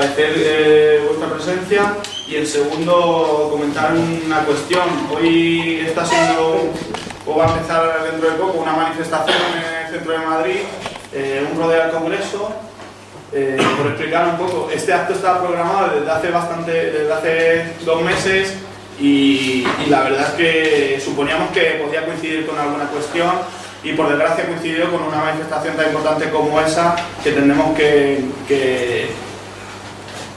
agradecer vuestra presencia y en segundo comentar una cuestión. Hoy está siendo, o va a empezar dentro de poco, una manifestación en el centro de Madrid, un rodeo al Congreso. Por explicar un poco, este acto está programado desde hace 2 meses y la verdad es que suponíamos que podía coincidir con alguna cuestión y por desgracia coincidió con una manifestación tan importante como esa que entendemos que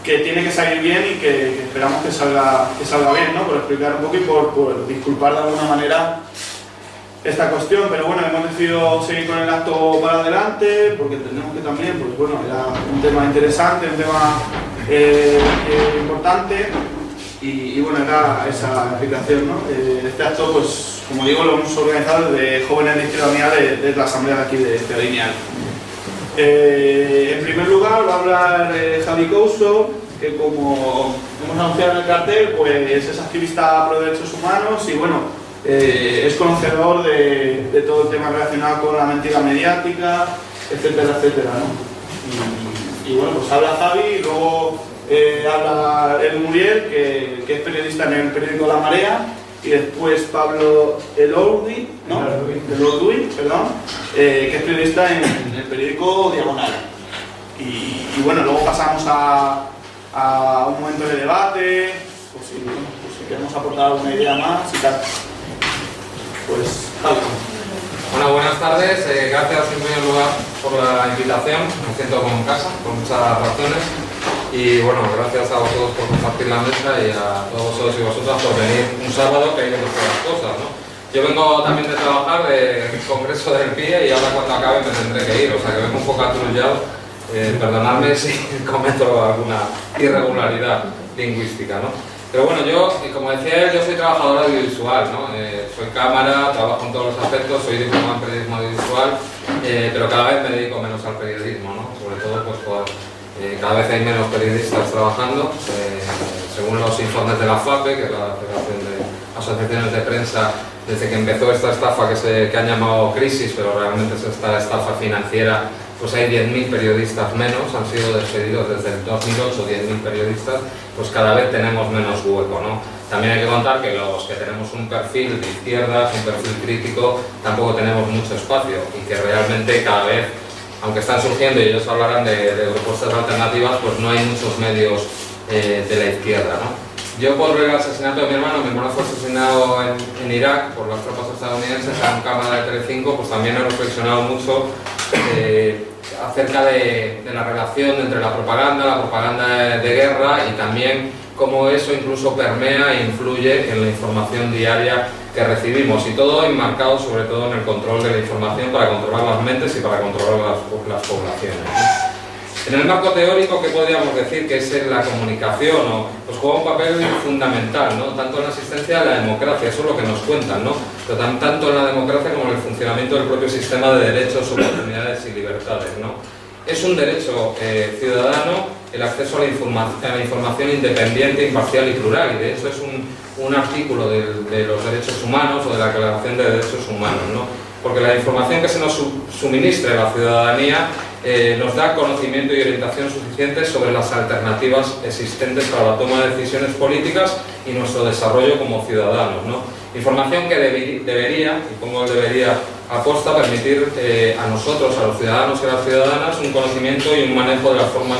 tiene que salir bien y que esperamos que salga bien, ¿no? Por explicar un poco y por disculpar de alguna manera esta cuestión, pero bueno, hemos decidido seguir con el acto para adelante porque entendemos que también, pues bueno, era un tema interesante, un tema importante y bueno, era esa explicación, ¿no? Este acto, pues como digo, lo hemos organizado desde Jóvenes de Izquierda Unida de la Asamblea de aquí de Lineal. En primer lugar va a hablar Javi Couso, que como hemos anunciado en el cartel, pues es activista pro derechos humanos y bueno, es conocedor de todo el tema relacionado con la mentira mediática, etcétera, etcétera, ¿no? Y bueno, pues habla Javi y luego habla el Muriel, que es periodista en el periódico La Marea, y después Pablo Elorduy, ¿no? Elorduy, perdón, que es periodista en el periódico Diagonal. Y bueno, luego pasamos a un momento de debate, pues si queremos aportar alguna idea más y tal. Pues, bueno, buenas tardes, gracias en primer lugar por la invitación, me siento como en casa, por muchas razones y bueno, gracias a vosotros por compartir la mesa y a todos vosotros y vosotras por venir un sábado que hay que hacer las cosas, ¿no? Yo vengo también de trabajar del Congreso del PIE y ahora cuando acabe me tendré que ir, o sea que vengo un poco atrullado, perdonadme si cometo alguna irregularidad lingüística, ¿no? Pero bueno, yo, como decía él, yo soy trabajador audiovisual, ¿no? Soy cámara, trabajo en todos los aspectos, soy diplomado en periodismo audiovisual, pero cada vez me dedico menos al periodismo, ¿no? Sobre todo, pues, cada vez hay menos periodistas trabajando, según los informes de la FAPE, que es la Federación de Asociaciones de Prensa, desde que empezó esta estafa que han llamado crisis, pero realmente es esta estafa financiera, pues hay 10.000 periodistas menos, han sido despedidos desde el 2008 10.000 periodistas, pues cada vez tenemos menos hueco, ¿no? También hay que contar que los que tenemos un perfil de izquierdas, un perfil crítico, tampoco tenemos mucho espacio y que realmente cada vez, aunque están surgiendo y ellos hablarán de propuestas alternativas, pues no hay muchos medios de la izquierda, ¿no? Yo por el asesinato de mi hermano fue asesinado en Irak por las tropas estadounidenses en cámara de Telecinco, pues también he reflexionado mucho acerca de la relación entre la propaganda de guerra y también cómo eso incluso permea e influye en la información diaria que recibimos y todo enmarcado sobre todo en el control de la información para controlar las mentes y para controlar las poblaciones. En el marco teórico, ¿qué podríamos decir que es la comunicación? Pues juega un papel fundamental, ¿no? Tanto en la asistencia a la democracia, eso es lo que nos cuentan, ¿no? Pero tanto en la democracia como en el funcionamiento del propio sistema de derechos, oportunidades y libertades, ¿no? Es un derecho ciudadano el acceso a la información independiente, imparcial y plural, y de hecho es un artículo de los derechos humanos o de la Declaración de Derechos Humanos, ¿no? Porque la información que se nos suministre a la ciudadanía nos da conocimiento y orientación suficientes sobre las alternativas existentes para la toma de decisiones políticas y nuestro desarrollo como ciudadanos, ¿no? Información que debería, y pongo el debería aposta, permitir a nosotros, a los ciudadanos y a las ciudadanas, un conocimiento y un manejo de las formas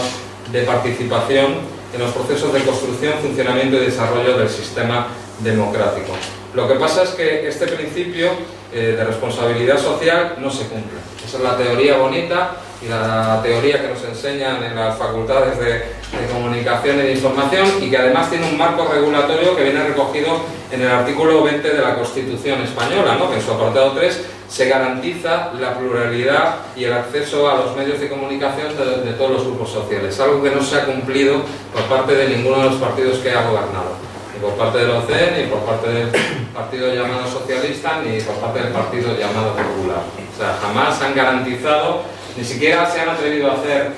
de participación en los procesos de construcción, funcionamiento y desarrollo del sistema democrático. Lo que pasa es que este principio de responsabilidad social no se cumple. Esa es la teoría bonita y la teoría que nos enseñan en las facultades de comunicación y de información y que además tiene un marco regulatorio que viene recogido en el artículo 20 de la Constitución española, ¿no? Que en su apartado 3 se garantiza la pluralidad y el acceso a los medios de comunicación de todos los grupos sociales, algo que no se ha cumplido por parte de ninguno de los partidos que ha gobernado, ni por parte del OCE, ni por parte del partido llamado socialista, ni por parte del partido llamado popular. O sea, jamás han garantizado, ni siquiera se han atrevido a hacer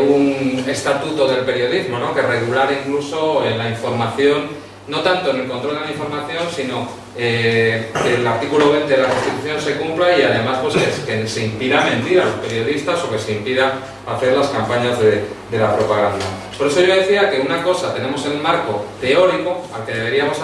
un estatuto del periodismo, ¿no? Que regulara incluso la información, no tanto en el control de la información, sino que el artículo 20 de la Constitución se cumpla y además pues, que se impida mentir a los periodistas o que se impida hacer las campañas de la propaganda. Por eso yo decía que una cosa, tenemos el marco teórico al que deberíamos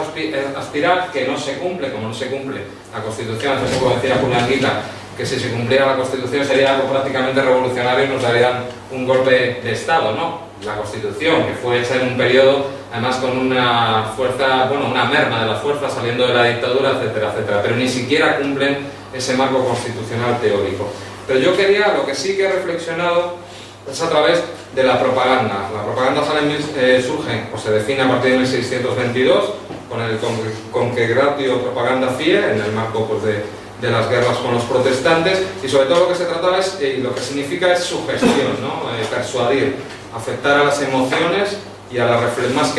aspirar, que no se cumple, como no se cumple la Constitución. Hace poco decía Julián Guita que si se cumpliera la Constitución sería algo prácticamente revolucionario y nos darían un golpe de Estado, ¿no? La Constitución, que fue hecha en un periodo, además con una fuerza, bueno, una merma de las fuerzas saliendo de la dictadura, etcétera, etcétera, pero ni siquiera cumplen ese marco constitucional teórico. Pero yo quería, lo que sí que he reflexionado es a través de la propaganda. La propaganda surge o se define a partir de 1622 con el Congregatio Propaganda Fiae, en el marco pues, de las guerras con los protestantes, y sobre todo lo que se trata es, y lo que significa es sugestión, ¿no? Persuadir, afectar a las emociones y a más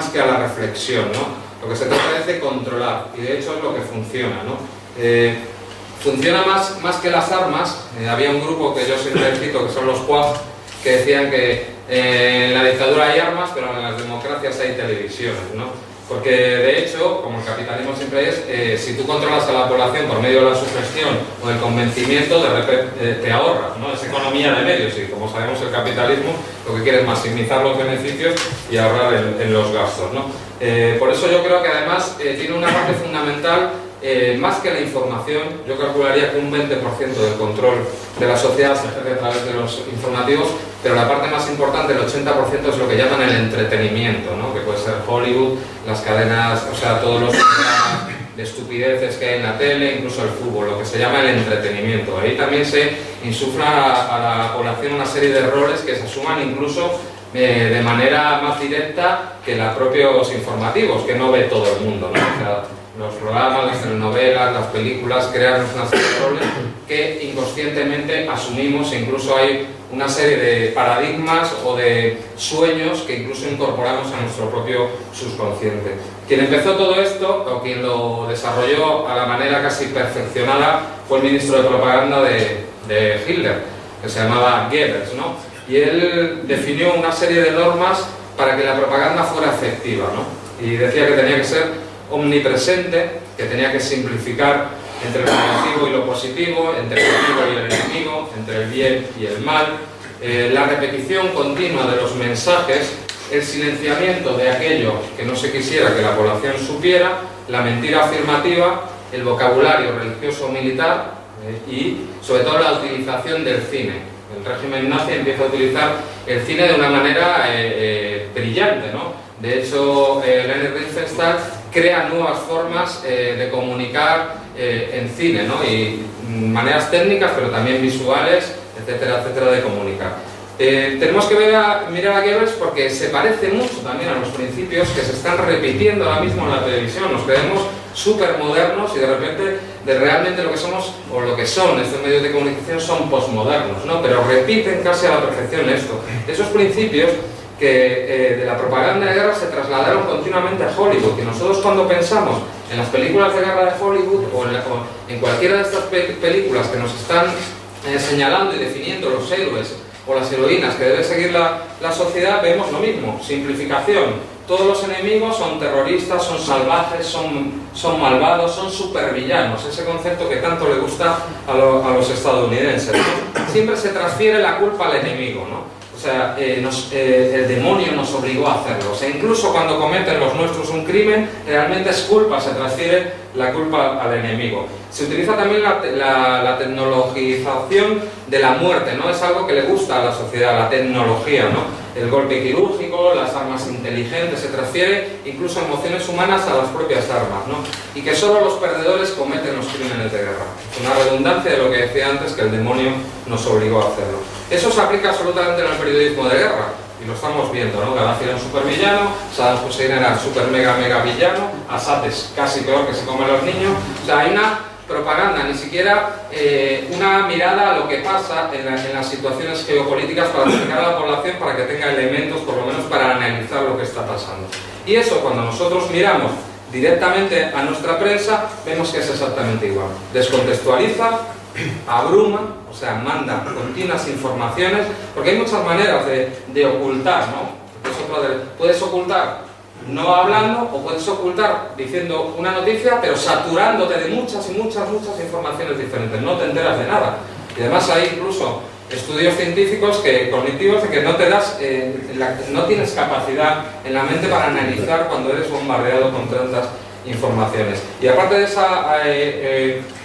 que a la reflexión, ¿no? Lo que se trata es de controlar, y de hecho es lo que funciona, ¿no? Funciona más que las armas. Había un grupo que yo siempre cito, que son los QAF, que decían que en la dictadura hay armas, pero en las democracias hay televisiones, ¿no? Porque de hecho, como el capitalismo siempre es, si tú controlas a la población por medio de la sugestión o del convencimiento, de repente te ahorras, ¿no? Es economía de medios, y como sabemos el capitalismo lo que quiere es maximizar los beneficios y ahorrar en los gastos, ¿no? Por eso yo creo que además tiene una parte fundamental. Más que la información, yo calcularía que un 20% del control de la sociedad se ejerce a través de los informativos, pero la parte más importante, el 80%, es lo que llaman el entretenimiento, ¿no? Que puede ser Hollywood, las cadenas, o sea, todos los programas de estupideces que hay en la tele, incluso el fútbol, lo que se llama el entretenimiento. Ahí también se insufla a la población una serie de roles que se asuman incluso de manera más directa que los propios informativos, que no ve todo el mundo, ¿no? O sea, los programas, las telenovelas, las películas crean una serie de roles que inconscientemente asumimos, e incluso hay una serie de paradigmas o de sueños que incluso incorporamos a nuestro propio subconsciente. Quien empezó todo esto, o quien lo desarrolló a la manera casi perfeccionada, fue el ministro de propaganda de Hitler, que se llamaba Goebbels, ¿no? Y él definió una serie de normas para que la propaganda fuera efectiva, ¿no? Y decía que tenía que ser omnipresente, que tenía que simplificar entre lo negativo y lo positivo, entre el amigo y el enemigo, entre el bien y el mal, la repetición continua de los mensajes, el silenciamiento de aquello que no se quisiera que la población supiera, la mentira afirmativa, el vocabulario religioso militar y sobre todo la utilización del cine. El régimen nazi empieza a utilizar el cine de una manera brillante, ¿no? De hecho, Leni Riefenstahl crea nuevas formas de comunicar en cine, ¿no? Y maneras técnicas, pero también visuales, etcétera, etcétera, de comunicar. Tenemos que mirar a Goebbels porque se parece mucho también a los principios que se están repitiendo ahora mismo en la televisión. Nos creemos súper modernos y de repente realmente lo que somos, o lo que son estos medios de comunicación, son posmodernos, ¿no? Pero repiten casi a la perfección esto. Esos principios que de la propaganda de guerra se trasladaron continuamente a Hollywood, y nosotros cuando pensamos en las películas de guerra de Hollywood o en cualquiera de estas películas que nos están señalando y definiendo los héroes o las heroínas que debe seguir la sociedad, vemos lo mismo: simplificación. Todos los enemigos son terroristas, son salvajes, son malvados, son supervillanos, ese concepto que tanto le gusta a los estadounidenses, ¿no? Siempre se transfiere la culpa al enemigo, ¿no? O sea, el demonio nos obligó a hacerlo. O sea, incluso cuando cometen los nuestros un crimen, realmente es culpa, se transfiere la culpa al enemigo. Se utiliza también la tecnologización de la muerte, ¿no? Es algo que le gusta a la sociedad, la tecnología, ¿no? El golpe quirúrgico, las armas inteligentes, se transfiere incluso emociones humanas a las propias armas, ¿no? Y que solo los perdedores cometen los crímenes de guerra. Una redundancia de lo que decía antes, que el demonio nos obligó a hacerlo. Eso se aplica absolutamente en el periodismo de guerra, y lo estamos viendo, ¿no? Gaddafi era un supervillano, Saddam Hussein era un super mega villano, Assad es casi peor, que se come a los niños. O sea, hay una propaganda, ni siquiera una mirada a lo que pasa en las situaciones geopolíticas para acercar a la población, para que tenga elementos por lo menos para analizar lo que está pasando. Y eso, cuando nosotros miramos directamente a nuestra prensa, vemos que es exactamente igual. Descontextualiza, abruma, o sea, manda continuas informaciones, porque hay muchas maneras de ocultar, ¿no? Puedes ocultar no hablando, o puedes ocultar diciendo una noticia, pero saturándote de muchas informaciones diferentes, no te enteras de nada. Y además hay incluso estudios científicos cognitivos de que no te das, no tienes capacidad en la mente para analizar cuando eres bombardeado con tantas informaciones. Y aparte de esa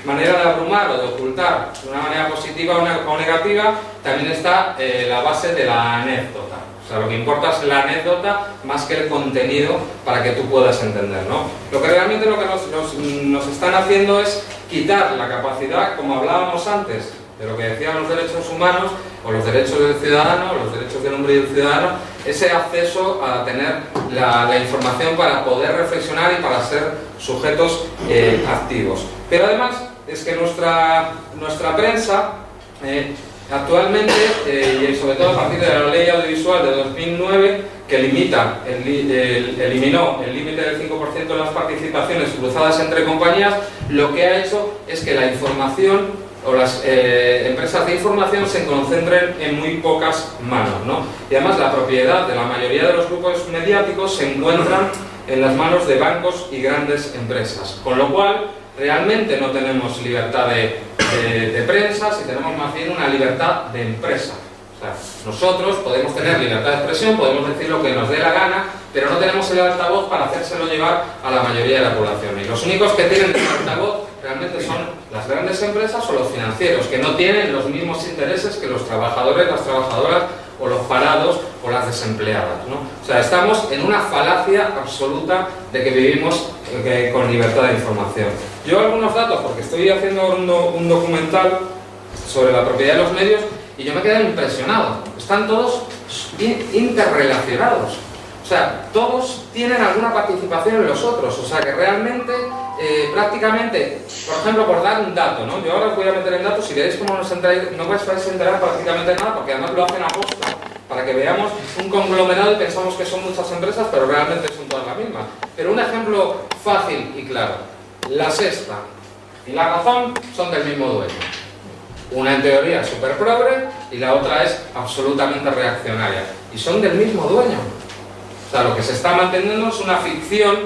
manera de abrumar o de ocultar de una manera positiva o negativa, también está la base de la anécdota. O sea, lo que importa es la anécdota más que el contenido para que tú puedas entender, ¿no? Lo que realmente nos están haciendo es quitar la capacidad, como hablábamos antes, de lo que decían los derechos humanos o los derechos del ciudadano, o los derechos del hombre y del ciudadano, ese acceso a tener la información para poder reflexionar y para ser sujetos activos. Pero además es que nuestra prensa actualmente, y sobre todo a partir de la ley audiovisual de 2009, que eliminó el límite del 5% de las participaciones cruzadas entre compañías, lo que ha hecho es que la información o las empresas de información se concentren en muy pocas manos, ¿no? Y además la propiedad de la mayoría de los grupos mediáticos se encuentran en las manos de bancos y grandes empresas, con lo cual realmente no tenemos libertad de prensa, si tenemos más bien una libertad de empresa. O sea, nosotros podemos tener libertad de expresión, podemos decir lo que nos dé la gana, pero no tenemos el altavoz para hacérselo llevar a la mayoría de la población. Y los únicos que tienen el altavoz realmente son las grandes empresas o los financieros, que no tienen los mismos intereses que los trabajadores, las trabajadoras o los parados o las desempleadas, ¿no? O sea, estamos en una falacia absoluta de que vivimos con libertad de información. Yo algunos datos, porque estoy haciendo un documental sobre la propiedad de los medios y yo me quedé impresionado. Están todos interrelacionados. O sea, todos tienen alguna participación en los otros. O sea, que realmente, prácticamente, por ejemplo, por dar un dato, ¿no? Yo ahora os voy a meter en datos, si veréis cómo no vais a enterar prácticamente nada, porque además lo hacen a posta, para que veamos un conglomerado y pensamos que son muchas empresas, pero realmente son todas las mismas. Pero un ejemplo fácil y claro. La Sexta y La Razón son del mismo dueño. Una en teoría es súper progre y la otra es absolutamente reaccionaria. Y son del mismo dueño. O sea, lo que se está manteniendo es una ficción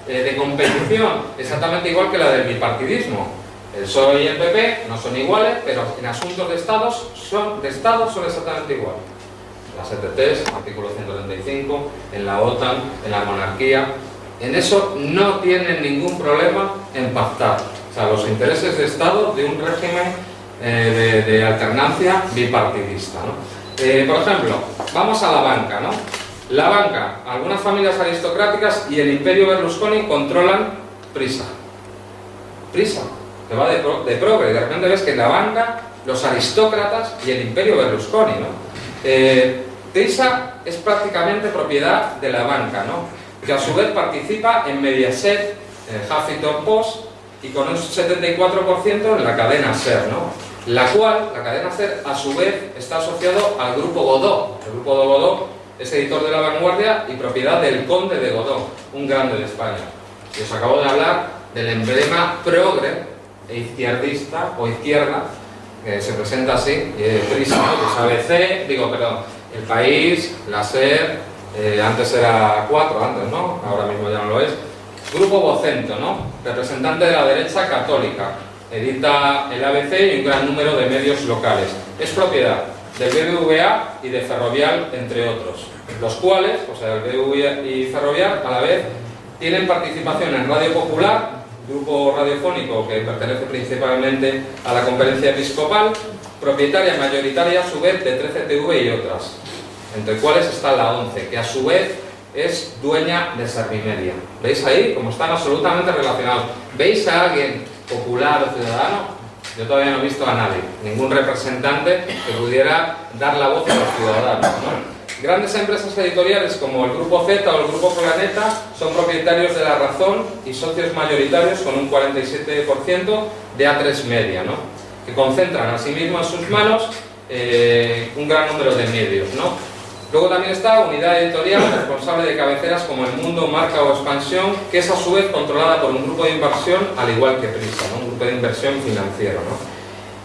de competición, exactamente igual que la del bipartidismo. El PSOE y el PP no son iguales, pero en asuntos de Estado son exactamente iguales. Las ETTs, artículo 135, en la OTAN, en la monarquía. En eso no tienen ningún problema en pactar. O sea, los intereses de Estado de un régimen de alternancia bipartidista, ¿no? Por ejemplo, vamos a la banca, ¿no? La banca, algunas familias aristocráticas y el imperio Berlusconi controlan Prisa. Prisa, que va de progre. De repente ves que en la banca, los aristócratas y el imperio Berlusconi, ¿no? Prisa es prácticamente propiedad de la banca, ¿no? Que a su vez participa en Mediaset, Huffington Post y con un 74% en la cadena SER, ¿no? La cual, la cadena SER, a su vez está asociado al grupo Godó. El grupo de Godó es editor de La Vanguardia y propiedad del conde de Godó, un grande de España. Y os acabo de hablar del emblema progre e izquierdista o izquierda, que se presenta así, Prisa, pues ABC, El País, la SER, antes era 4, antes, ¿no? Ahora mismo ya no lo es. Grupo Vocento, ¿no? Representante de la derecha católica. Edita el ABC y un gran número de medios locales. Es propiedad del BBVA y de Ferrovial, entre otros. Los cuales, o sea, el BBVA y Ferrovial, a la vez, tienen participación en Radio Popular, grupo radiofónico que pertenece principalmente a la Conferencia Episcopal, propietaria mayoritaria, a su vez, de 13TV y otras, entre cuales está la 11, que a su vez es dueña de Servimedia. ¿Veis ahí cómo están absolutamente relacionados? ¿Veis a alguien popular o ciudadano? Yo todavía no he visto a nadie, ningún representante que pudiera dar la voz a los ciudadanos, ¿no? Grandes empresas editoriales como el Grupo Z o el Grupo Planeta son propietarios de La Razón y socios mayoritarios con un 47% de A3 Media, ¿no? Que concentran asimismo en sus manos un gran número de medios, ¿no? Luego también está Unidad Editorial, responsable de cabeceras como El Mundo, Marca o Expansión, que es a su vez controlada por un grupo de inversión, al igual que Prisa, ¿no? Un grupo de inversión financiero, ¿no?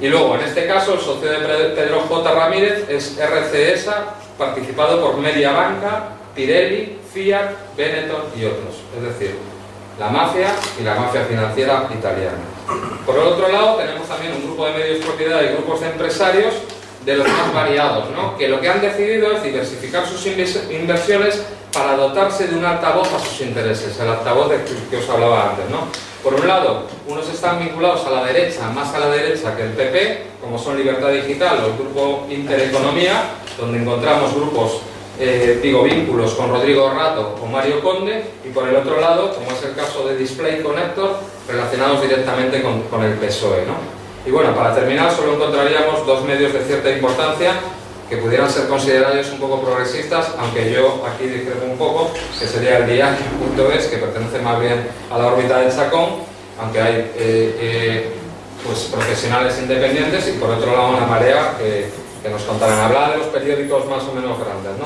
Y luego, en este caso, el socio de Pedro J. Ramírez es RCESA, participado por Mediabanca, Pirelli, Fiat, Benetton y otros. Es decir, la mafia y la mafia financiera italiana. Por el otro lado, tenemos también un grupo de medios propiedad y grupos de empresarios de los más variados, ¿no? Que lo que han decidido es diversificar sus inversiones para dotarse de un altavoz a sus intereses, el altavoz que os hablaba antes, ¿no? Por un lado, unos están vinculados a la derecha, más a la derecha que el PP, como son Libertad Digital o el grupo Intereconomía, donde encontramos grupos, vínculos con Rodrigo Rato o Mario Conde, y por el otro lado, como es el caso de Display Connector, relacionados directamente con el PSOE, ¿no? Y bueno, para terminar, solo encontraríamos dos medios de cierta importancia que pudieran ser considerados un poco progresistas, aunque yo aquí discrepo un poco, que sería el Diario.es, que pertenece más bien a la órbita del Chacón, aunque hay pues profesionales independientes, y por otro lado una Marea que nos contarán. Hablar de los periódicos más o menos grandes, ¿no?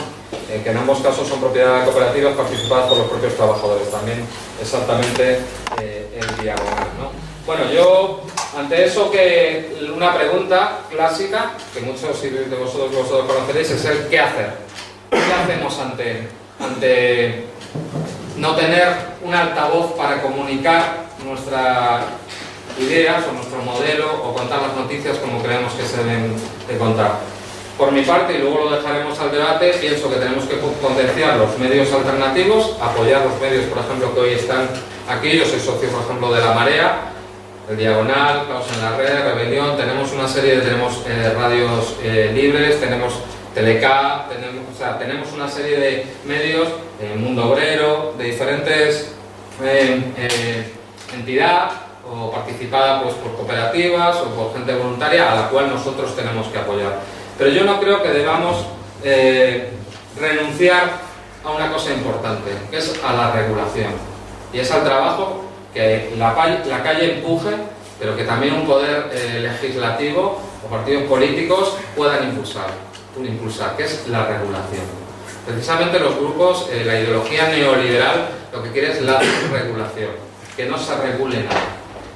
Que en ambos casos son propiedad de cooperativas participadas por los propios trabajadores, también exactamente el Diagonal, ¿no? Bueno, yo ante eso, que una pregunta clásica que muchos de vosotros conoceréis es el ¿qué hacer? ¿Qué hacemos ante no tener un altavoz para comunicar nuestras ideas o nuestro modelo o contar las noticias como creemos que se deben de contar? Por mi parte, y luego lo dejaremos al debate, pienso que tenemos que potenciar los medios alternativos, apoyar los medios, por ejemplo, que hoy están aquí. Yo soy socio, por ejemplo, de La Marea, el Diagonal, Caos en la Red, Rebelión, tenemos una serie de radios libres, tenemos Teleca, tenemos una serie de medios, Mundo Obrero, de diferentes entidades o participada pues, por cooperativas o por gente voluntaria a la cual nosotros tenemos que apoyar. Pero yo no creo que debamos renunciar a una cosa importante, que es a la regulación, y es al trabajo que la calle empuje, pero que también un poder legislativo o partidos políticos puedan impulsar, que es la regulación. Precisamente los grupos, la ideología neoliberal, lo que quiere es la desregulación, que no se regule nada.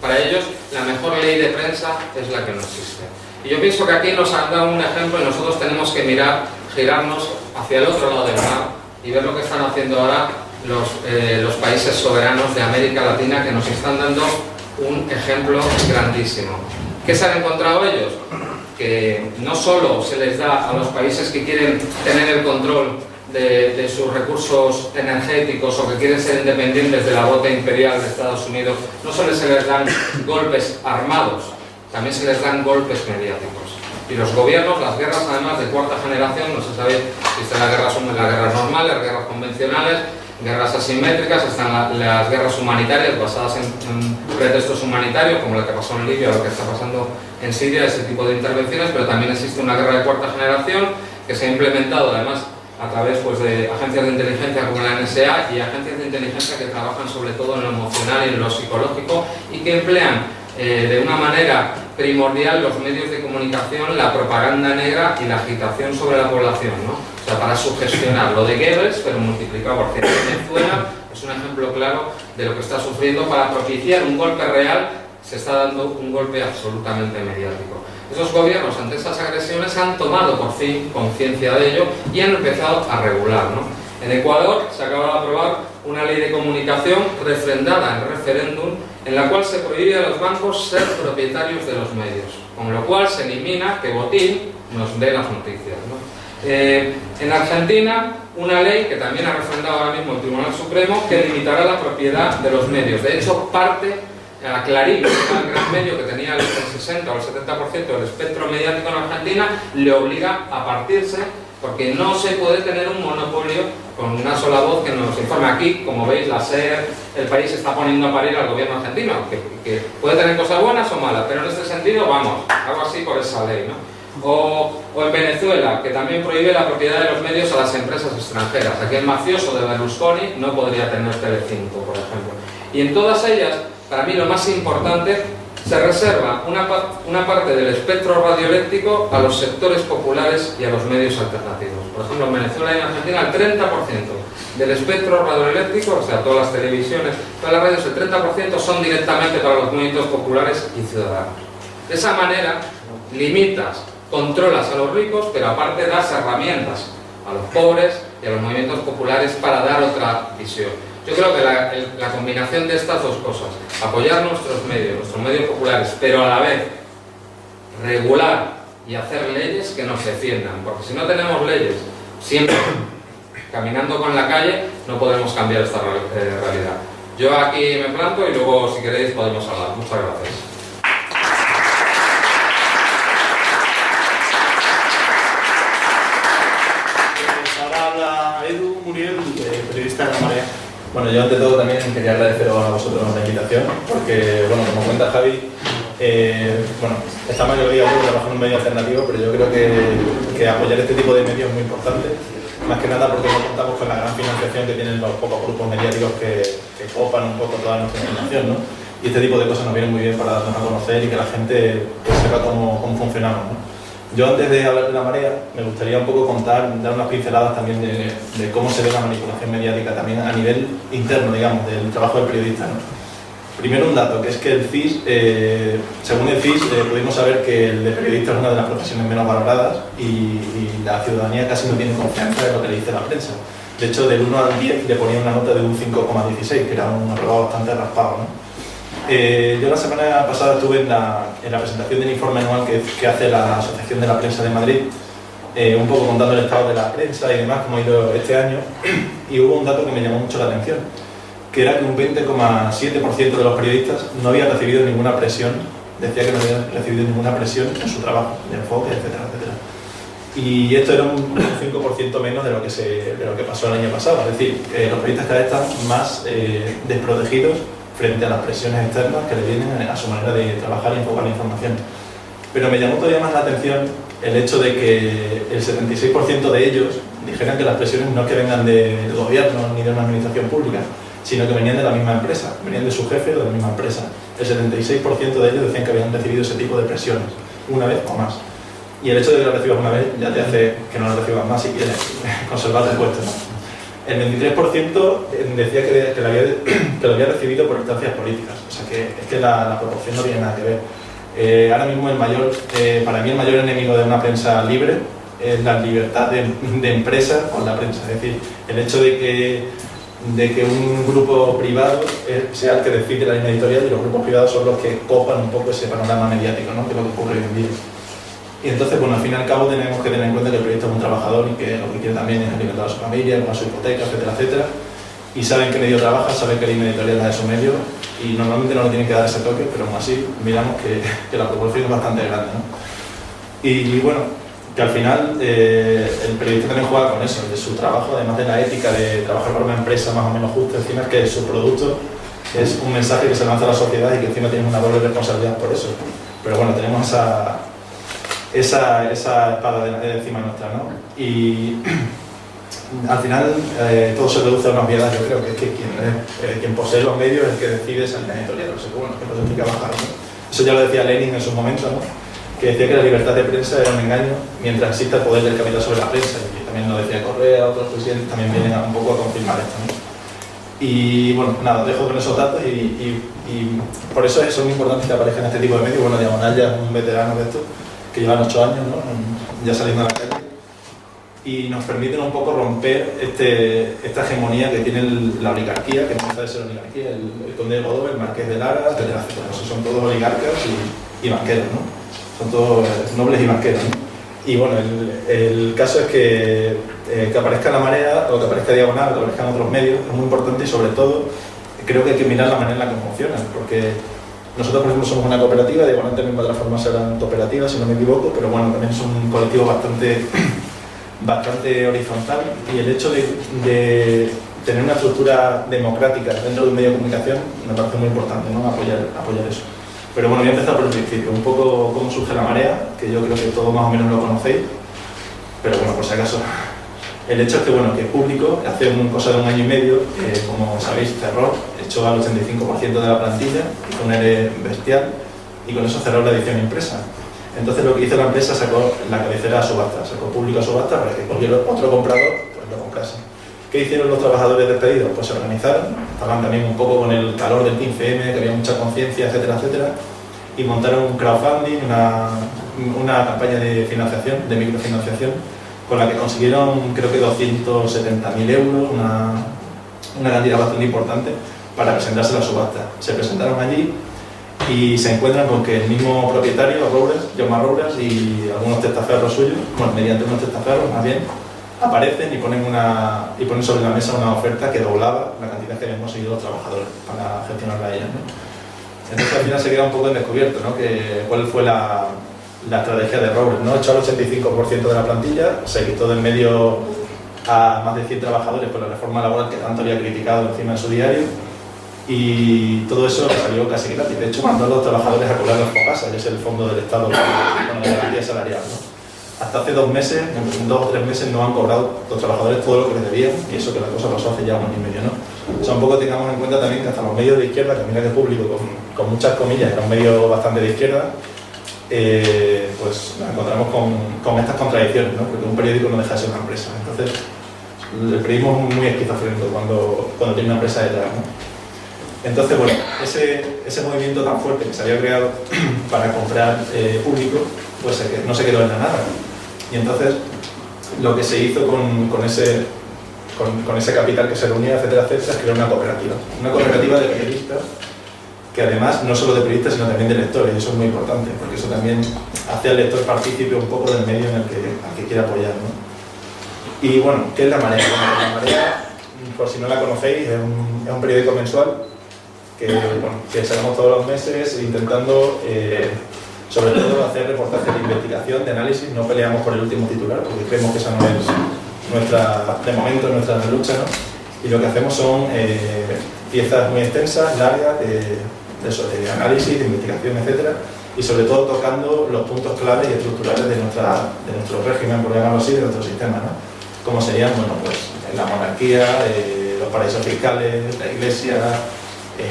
Para ellos, la mejor ley de prensa es la que no existe. Y yo pienso que aquí nos han dado un ejemplo y nosotros tenemos que girarnos hacia el otro lado del mar y ver lo que están haciendo ahora los países soberanos de América Latina, que nos están dando un ejemplo grandísimo. ¿Qué se han encontrado ellos? Que no solo se les da a los países que quieren tener el control de sus recursos energéticos o que quieren ser independientes de la bota imperial de Estados Unidos, no solo se les dan golpes armados, también se les dan golpes mediáticos. Y los gobiernos, las guerras además de cuarta generación, no se sabe si están las guerras normales, las guerras convencionales, guerras asimétricas, están las guerras humanitarias basadas en pretextos humanitarios, como la que pasó en Libia o lo que está pasando en Siria, ese tipo de intervenciones, pero también existe una guerra de cuarta generación que se ha implementado además a través pues, de agencias de inteligencia como la NSA y agencias de inteligencia que trabajan sobre todo en lo emocional y en lo psicológico y que emplean de una manera primordial los medios de comunicación, la propaganda negra y la agitación sobre la población, ¿no? O sea, para sugestionar lo de Goebbels, pero multiplicado por 100. Venezuela es un ejemplo claro de lo que está sufriendo. Para propiciar un golpe real se está dando un golpe absolutamente mediático. Esos gobiernos ante esas agresiones han tomado por fin conciencia de ello y han empezado a regular, ¿no? En Ecuador se acaba de aprobar una ley de comunicación refrendada en referéndum en la cual se prohíbe a los bancos ser propietarios de los medios, con lo cual se elimina que Botín nos dé las noticias, ¿no? En Argentina, una ley que también ha refrendado ahora mismo el Tribunal Supremo que limitará la propiedad de los medios. De hecho, parte a Clarín, el gran medio que tenía el 60 o el 70% del espectro mediático en Argentina, le obliga a partirse porque no se puede tener un monopolio con una sola voz que nos informe. Aquí, como veis, la SER, el país se está poniendo a parir al gobierno argentino, que puede tener cosas buenas o malas, pero en este sentido, vamos, algo así por esa ley, ¿no? O en Venezuela, que también prohíbe la propiedad de los medios a las empresas extranjeras. Aquí el mafioso de Berlusconi no podría tener Telecinco, por ejemplo. Y en todas ellas, para mí lo más importante, se reserva una parte del espectro radioeléctrico a los sectores populares y a los medios alternativos. Por ejemplo, en Venezuela y en Argentina el 30% del espectro radioeléctrico, o sea, todas las televisiones, todas las radios, el 30% son directamente para los movimientos populares y ciudadanos. De esa manera, limitas, controlas a los ricos, pero aparte das herramientas a los pobres y a los movimientos populares para dar otra visión. Yo creo que la combinación de estas dos cosas, apoyar nuestros medios populares, pero a la vez regular y hacer leyes que nos defiendan, porque si no tenemos leyes siempre caminando con la calle, no podremos cambiar esta realidad. Yo aquí me planto y luego, si queréis, podemos hablar. Muchas gracias. Ahora habla Edu Muriel, periodista de La Marea. Bueno, yo ante todo también quería agradeceros a vosotros la invitación, porque, bueno, como cuenta Javi, bueno, esta mayoría trabaja en un medio alternativo, pero yo creo que apoyar este tipo de medios es muy importante, más que nada porque no contamos con la gran financiación que tienen los pocos grupos mediáticos que copan un poco toda nuestra información, ¿no? Y este tipo de cosas nos vienen muy bien para darnos a conocer y que la gente pues, sepa cómo funcionamos, ¿no? Yo antes de hablar de La Marea, me gustaría un poco dar unas pinceladas también de cómo se ve la manipulación mediática también a nivel interno, digamos, del trabajo del periodista, ¿no? Primero un dato, que es que el CIS, según el CIS, pudimos saber que el de periodista es una de las profesiones menos valoradas y la ciudadanía casi no tiene confianza en lo que le dice la prensa. De hecho, del 1 al 10 le ponía una nota de un 5,16, que era un aprobado bastante raspado, ¿no? Yo la semana pasada estuve en la presentación del informe anual que hace la Asociación de la Prensa de Madrid, un poco contando el estado de la prensa y demás, cómo ha ido este año, y hubo un dato que me llamó mucho la atención, que era que un 20,7% de los periodistas no había recibido ninguna presión, decía que no había recibido ninguna presión en su trabajo, de enfoque, etcétera, etcétera. Y esto era un 5% menos de lo que pasó el año pasado, es decir, los periodistas cada vez están más desprotegidos frente a las presiones externas que le vienen a su manera de trabajar y enfocar la información. Pero me llamó todavía más la atención el hecho de que el 76% de ellos dijeran que las presiones no es que vengan del gobierno ni de una administración pública, sino que venían de la misma empresa, venían de su jefe o de la misma empresa. El 76% de ellos decían que habían recibido ese tipo de presiones, una vez o más. Y el hecho de que lo recibas una vez ya te hace que no lo recibas más si quieres conservar el puesto, ¿no? El 23% decía que lo había recibido por instancias políticas, o sea que es que la proporción no tiene nada que ver. Ahora mismo para mí el mayor enemigo de una prensa libre es la libertad de empresa con la prensa, es decir, el hecho de que un grupo privado sea el que decide la línea editorial y los grupos privados son los que copan un poco ese panorama mediático, ¿no? Que es lo que ocurre hoy en día. Y entonces, bueno, al fin y al cabo tenemos que tener en cuenta que el periodista es un trabajador y que lo que quiere también es alimentar a su familia, pagar su hipoteca, etcétera, etcétera. Y saben qué medio trabaja, saben qué línea editorial es de su medio y normalmente no le tienen que dar ese toque, pero aún así miramos que la proporción es bastante grande, ¿no? Y bueno, que al final el periodista también juega con eso, de su trabajo, además de la ética de trabajar para una empresa más o menos justa, encima es que su producto es un mensaje que se lanza a la sociedad y que encima tiene una doble responsabilidad por eso. Pero bueno, tenemos esa espada de encima nuestra, ¿no? Y al final todo se reduce a una obviedad. Yo creo que es que quien posee los medios es el que decide esa línea editorial. O sea, bueno, que nos explica bajar, ¿no? Eso ya lo decía Lenin en su momento, ¿no? Que decía que la libertad de prensa era un engaño mientras exista el poder del capital sobre la prensa. Y también lo decía Correa, otros presidentes también vienen un poco a confirmar esto, ¿no? Y bueno, nada, os dejo con esos datos y por eso es muy importante que aparezcan este tipo de medios. Bueno, Diagonal ya es un veterano de esto, que llevan 8 años, ¿no? Ya saliendo a la calle, y nos permiten un poco romper esta hegemonía que tiene la oligarquía, que no deja de ser oligarquía, el conde de Godó, el marqués de Lara, etcétera, etcétera. Esos son todos oligarcas y banqueros, ¿no? Son todos nobles y banqueros, ¿no? Y bueno, el caso es que aparezca La Marea, o que aparezca Diagonal, o que aparezcan otros medios, es muy importante y sobre todo creo que hay que mirar la manera en la que funcionan, porque nosotros, por ejemplo, somos una cooperativa, Diagonal también va a transformarse en cooperativa, si no me equivoco, pero bueno, también es un colectivo bastante horizontal, y el hecho de tener una estructura democrática dentro de un medio de comunicación me parece muy importante, ¿no? Apoyar eso. Pero bueno, voy a empezar por el principio, un poco cómo surge La Marea, que yo creo que todos más o menos lo conocéis, pero bueno, por si acaso. El hecho es que, bueno, que Público, hace cosa de un año y medio, como sabéis, cerró, echó al 85% de la plantilla, hizo un ERE bestial, y con eso cerró la edición impresa. Entonces lo que hizo la empresa, sacó la cabecera a subasta, sacó Público a subasta para que cualquier otro comprador pues lo comprase. ¿Qué hicieron los trabajadores despedidos? Pues se organizaron, estaban también un poco con el calor del 15M, que había mucha conciencia, etcétera, etcétera, y montaron un crowdfunding, una campaña de financiación, de microfinanciación, con la que consiguieron creo que 270.000 euros, una cantidad bastante importante para presentarse a la subasta. Se presentaron allí y se encuentran con que el mismo propietario, Jaume Roures, y algunos testaferros suyos, bueno, mediante unos testaferros más bien, aparecen y ponen sobre la mesa una oferta que doblaba la cantidad que habían conseguido los trabajadores para gestionarla ellos, ¿no? Entonces al final se queda un poco en descubierto, ¿no? Cuál fue la estrategia de Roures, ¿no? Echó al 85% de la plantilla, se quitó del medio a más de 100 trabajadores por la reforma laboral que tanto había criticado encima en su diario, y todo eso salió casi gratis. De hecho, mandó a los trabajadores a cobrar las FOGASA, que es el fondo del Estado con la garantía salarial, ¿no? Hasta hace 2 meses, en 2 o 3 meses, no han cobrado los trabajadores todo lo que les debían, y eso que la cosa pasó hace ya 1 año y medio, ¿no? O sea, un poco tengamos en cuenta también que hasta los medios de izquierda, que mira que público, con muchas comillas, era un medio bastante de izquierda, pues nos encontramos con estas contradicciones, ¿no? Porque un periódico no deja de ser una empresa. Entonces, el periodismo es muy esquizofrénico cuando tiene una empresa detrás, ¿no? Entonces, bueno, ese movimiento tan fuerte que se había creado para comprar público, pues no se quedó en la nada, ¿no? Y entonces, lo que se hizo con ese capital que se reunía, etcétera, etcétera, es crear una cooperativa de periodistas, que además no solo de periodistas, sino también de lectores, y eso es muy importante, porque eso también hace al lector partícipe un poco del medio al que quiere apoyar, ¿no? Y bueno, ¿qué es La Marea? Bueno, La Marea, por si no la conocéis, es un periódico mensual que sacamos todos los meses intentando, sobre todo, hacer reportajes de investigación, de análisis. No peleamos por el último titular, porque creemos que esa no es de momento nuestra lucha, ¿no? Y lo que hacemos son piezas muy extensas, largas, de análisis, de investigación, etcétera, y sobre todo tocando los puntos claves y estructurales de nuestro régimen, por llamarlo así, de nuestro sistema, ¿no? Como serían, bueno, pues la monarquía, los paraísos fiscales, la iglesia,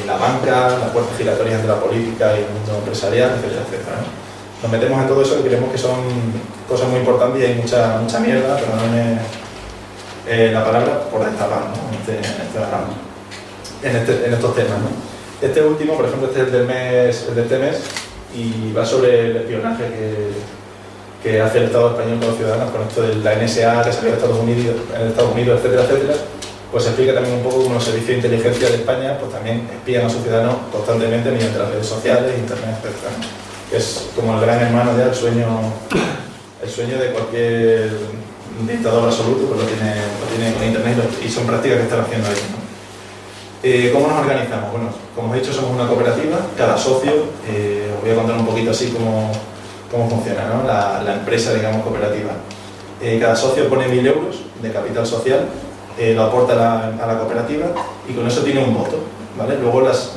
la banca, las puertas giratorias de la política y el mundo empresarial, etcétera, etcétera, ¿no? Nos metemos en todo eso y creemos que son cosas muy importantes y hay mucha mierda, perdóname la palabra, por destapar, ¿no? en estos temas, ¿no? Este último, por ejemplo, este es de este mes, y va sobre el espionaje que hace el Estado español con los ciudadanos, con esto de la NSA que salió de Estados Unidos, etcétera, etcétera. Pues explica también un poco cómo los servicios de inteligencia de España pues también espían a sus ciudadanos constantemente mediante las redes sociales, internet, etcétera, ¿no? Que es como el gran hermano ya, el sueño de cualquier dictador absoluto, pues lo tiene con internet y son prácticas que están haciendo ahí, ¿no? ¿Cómo nos organizamos? Bueno, como os he dicho, somos una cooperativa, cada socio, os voy a contar un poquito así cómo funciona, ¿no? la empresa, digamos, cooperativa. Cada socio pone 1.000 euros de capital social, lo aporta a la cooperativa y con eso tiene un voto, ¿vale? Luego las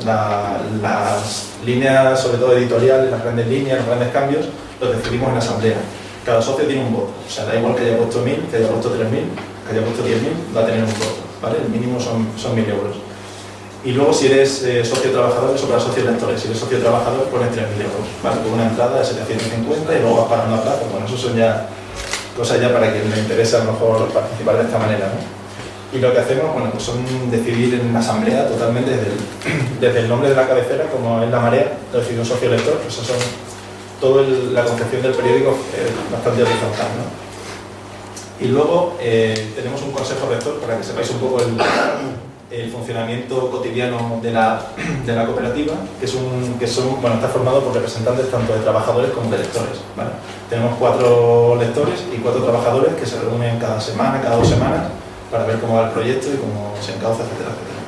líneas, sobre todo editoriales, las grandes líneas, los grandes cambios, los decidimos en la asamblea. Cada socio tiene un voto, o sea, da igual que haya puesto 1.000, que haya puesto 3.000, que haya puesto 10.000, va a tener un voto, ¿vale? El mínimo son 1.000 euros. Y luego, si eres socio trabajador, eso para socios lectores. Si eres socio trabajador, pones 3.000 euros, ¿vale? Con una entrada de 750 y luego vas pagando a plazo. Bueno, eso son ya cosas para quien le interesa a lo mejor participar de esta manera, ¿no? Y lo que hacemos, bueno, pues son decidir en la asamblea totalmente desde el nombre de la cabecera, como es La Marea, lo decide un socio lector, pues eso son toda la concepción del periódico bastante horizontal, ¿no? Y luego tenemos un consejo rector para que sepáis un poco el funcionamiento cotidiano de la cooperativa, que está formado por representantes tanto de trabajadores como de lectores, ¿vale? Tenemos 4 lectores y 4 trabajadores que se reúnen cada semana, cada 2 semanas, para ver cómo va el proyecto y cómo se encauza, etcétera, etcétera.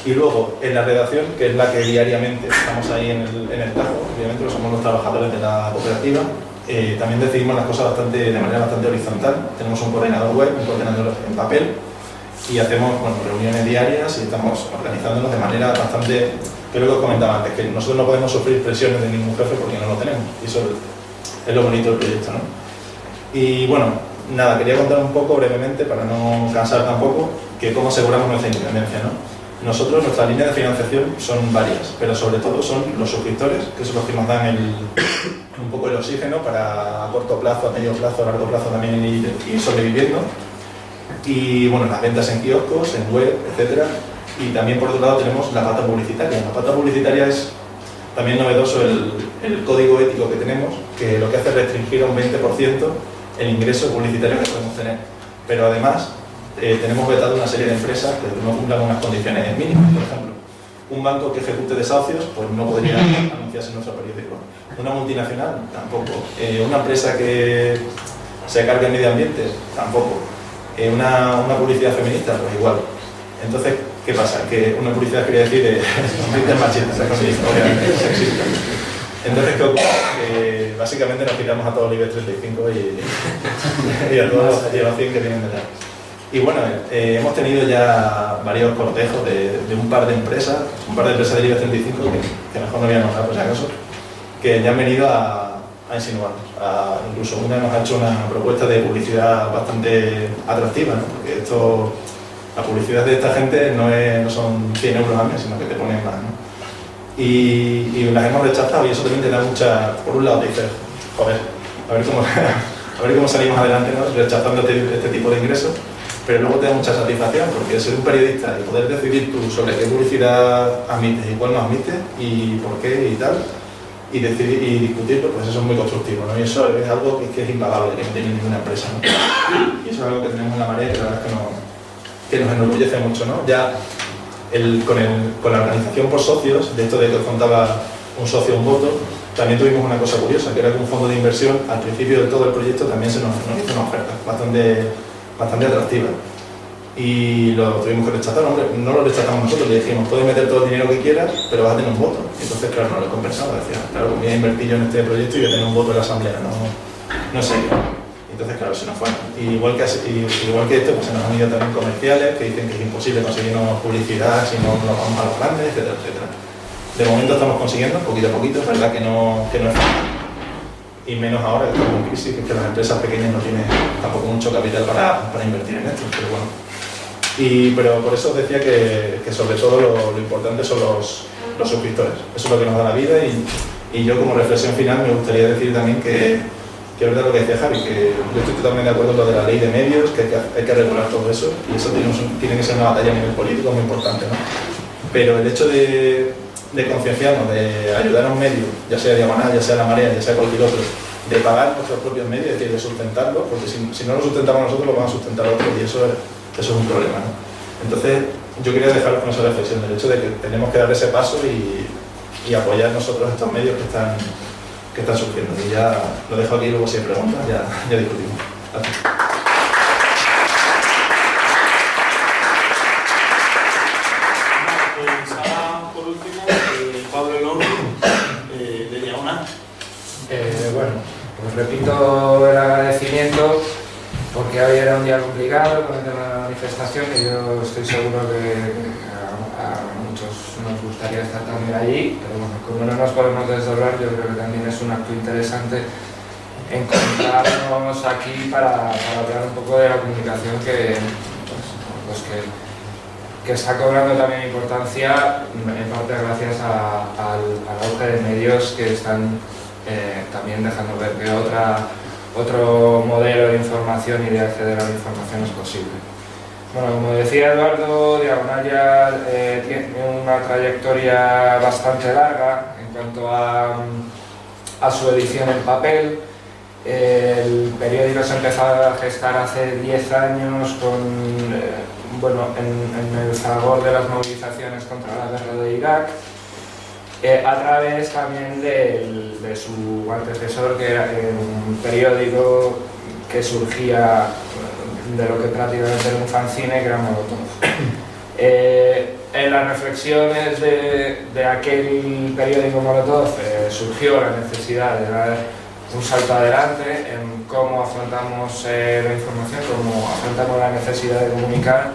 Y luego, en la redacción, que es la que diariamente estamos ahí en el tajo, obviamente somos los trabajadores de la cooperativa, también decidimos las cosas de manera bastante horizontal. Tenemos un coordinador web, un coordinador en papel, y hacemos reuniones diarias y estamos organizándonos de manera bastante, creo que os comentaba antes, que nosotros no podemos sufrir presiones de ningún jefe porque no lo tenemos, y eso es lo bonito del proyecto, ¿no? Y bueno, nada, quería contar un poco brevemente, para no cansar tampoco, que cómo aseguramos nuestra independencia, ¿no? Nosotros, nuestra línea de financiación son varias, pero sobre todo son los suscriptores, que son los que nos dan un poco el oxígeno para a corto plazo, a medio plazo, a largo plazo también ir sobreviviendo. Y bueno, las ventas en kioscos, en web, etcétera. Y también por otro lado tenemos la pata publicitaria. La pata publicitaria es también novedoso el código ético que tenemos, que lo que hace es restringir a un 20% el ingreso publicitario que podemos tener. Pero además tenemos vetado una serie de empresas que no cumplan unas condiciones mínimas, por ejemplo. Un banco que ejecute desahucios, pues no podría anunciarse en nuestro periódico. Una multinacional, tampoco. Una empresa que se cargue el medio ambiente, tampoco. Una publicidad feminista, pues igual. Entonces, ¿qué pasa? Que una publicidad quería decir machistas, obviamente, sexista. Entonces, ¿qué ocurre? Que básicamente nos quitamos a todos los IBEX 35 y a todos los 100 que vienen de allá. Y bueno, hemos tenido ya varios cortejos de un par de empresas del IBEX 35, que mejor no voy a nombrar por si acaso, que ya han venido a insinuarnos. Incluso una nos ha hecho una propuesta de publicidad bastante atractiva, ¿no? Porque la publicidad de esta gente no son 100 euros al mes, sino que te ponen más, ¿no? Y las hemos rechazado, y eso también te da mucha... Por un lado te dices, joder, a ver cómo salimos adelante, ¿no? Rechazando este tipo de ingresos. Pero luego te da mucha satisfacción, porque ser un periodista y poder decidir tú sobre qué publicidad admites y cuál no admites y por qué y tal, y decidir y discutirlo, pues eso es muy constructivo, ¿no? Y eso es algo que es impagable, que no tiene ninguna empresa, ¿no? Y eso es algo que tenemos en la Marea, que la verdad es que nos enorgullece mucho, ¿no? Ya con la organización por socios, de esto de que os contaba un socio, un voto, también tuvimos una cosa curiosa, que era que un fondo de inversión, al principio de todo el proyecto, también se nos hizo una oferta bastante atractiva, y lo tuvimos que rechazar. Hombre, no lo rechazamos nosotros, le dijimos, puedes meter todo el dinero que quieras, pero vas a tener un voto. Y entonces, claro, no lo he compensado, decía, claro, voy a invertir yo en este proyecto y voy a tener un voto en la asamblea, no sé qué. Entonces, claro, se nos fue. Igual que esto, pues se nos han ido también comerciales que dicen que es imposible conseguirnos publicidad si no nos vamos a los grandes, etcétera, etcétera. De momento estamos consiguiendo, poquito a poquito, es verdad que no es fácil. Y menos ahora que estamos en crisis, que las empresas pequeñas no tienen tampoco mucho capital para invertir en esto, pero bueno. Pero por eso os decía que sobre todo lo importante son los suscriptores. Eso es lo que nos da la vida, y yo como reflexión final me gustaría decir también que es verdad lo que decía Javi, que yo estoy totalmente de acuerdo con lo de la ley de medios, que hay que regular todo eso, y eso tiene que ser una batalla a nivel político muy importante, ¿no? Pero el hecho de concienciarnos, de ayudar a un medio, ya sea Diagonal, ya sea La Marea, ya sea cualquier otro, de pagar nuestros propios medios, es decir, de sustentarlos, porque si no lo sustentamos nosotros, lo van a sustentar otros, y eso es un problema, ¿no? Entonces, yo quería dejaros con esa reflexión, del hecho de que tenemos que dar ese paso y apoyar nosotros estos medios que están surgiendo. Y ya lo dejo aquí, luego si hay preguntas, ya discutimos. Gracias. Pues ahora, por último, Pablo López, de Diagonal. Bueno, pues repito el agradecimiento, porque hoy era un día complicado con el tema de la manifestación, y yo estoy seguro que a muchos nos gustaría estar también allí, pero bueno, como no nos podemos desdoblar, yo creo que también es un acto interesante encontrarnos aquí para hablar un poco de la comunicación que está cobrando también importancia, en parte gracias al auge de medios que están también dejando ver que otro modelo de información y de acceder a la información es posible. Bueno, como decía Eduardo, Diagonal ya tiene una trayectoria bastante larga en cuanto a su edición en papel. El periódico se empezó a gestar hace 10 años en el fragor de las movilizaciones contra la guerra de Irak, a través también de su antecesor, que era un periódico que surgía de lo que prácticamente era un fanzine, que era Molotov. En las reflexiones de aquel periódico Molotov surgió la necesidad de dar un salto adelante en cómo afrontamos la información, cómo afrontamos la necesidad de comunicar,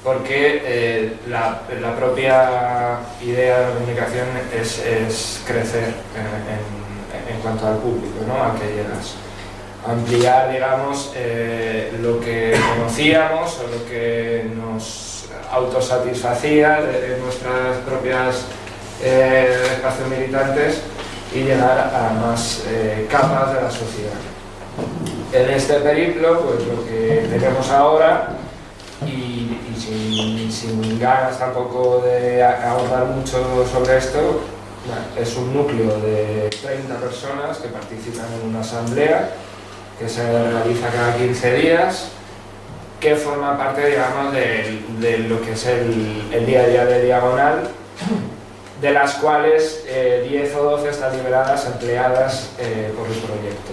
porque la propia idea de la comunicación es crecer en cuanto al público, ¿no? Al que llegas. Ampliar, digamos, lo que conocíamos o lo que nos autosatisfacía de nuestras propias espacios militantes, y llegar a más capas de la sociedad. En este periplo, pues lo que tenemos ahora, y sin ganas tampoco de ahondar mucho sobre esto, es un núcleo de 30 personas que participan en una asamblea que se realiza cada 15 días, que forma parte, digamos, de lo que es el día a día de Diagonal, de las cuales 10 o 12 están liberadas, empleadas por el proyecto.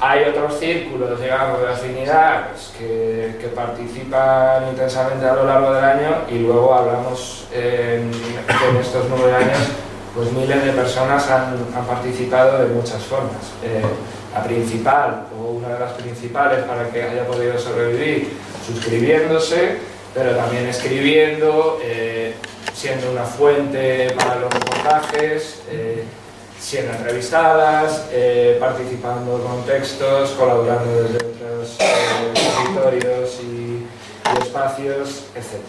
Hay otros círculos, digamos, de afinidad pues, que participan intensamente a lo largo del año, y luego hablamos que en estos 9 años pues miles de personas han participado de muchas formas. La principal, o una de las principales para que haya podido sobrevivir, suscribiéndose, pero también escribiendo, siendo una fuente para los reportajes, siendo entrevistadas, participando con textos, colaborando desde otros territorios y espacios, etc.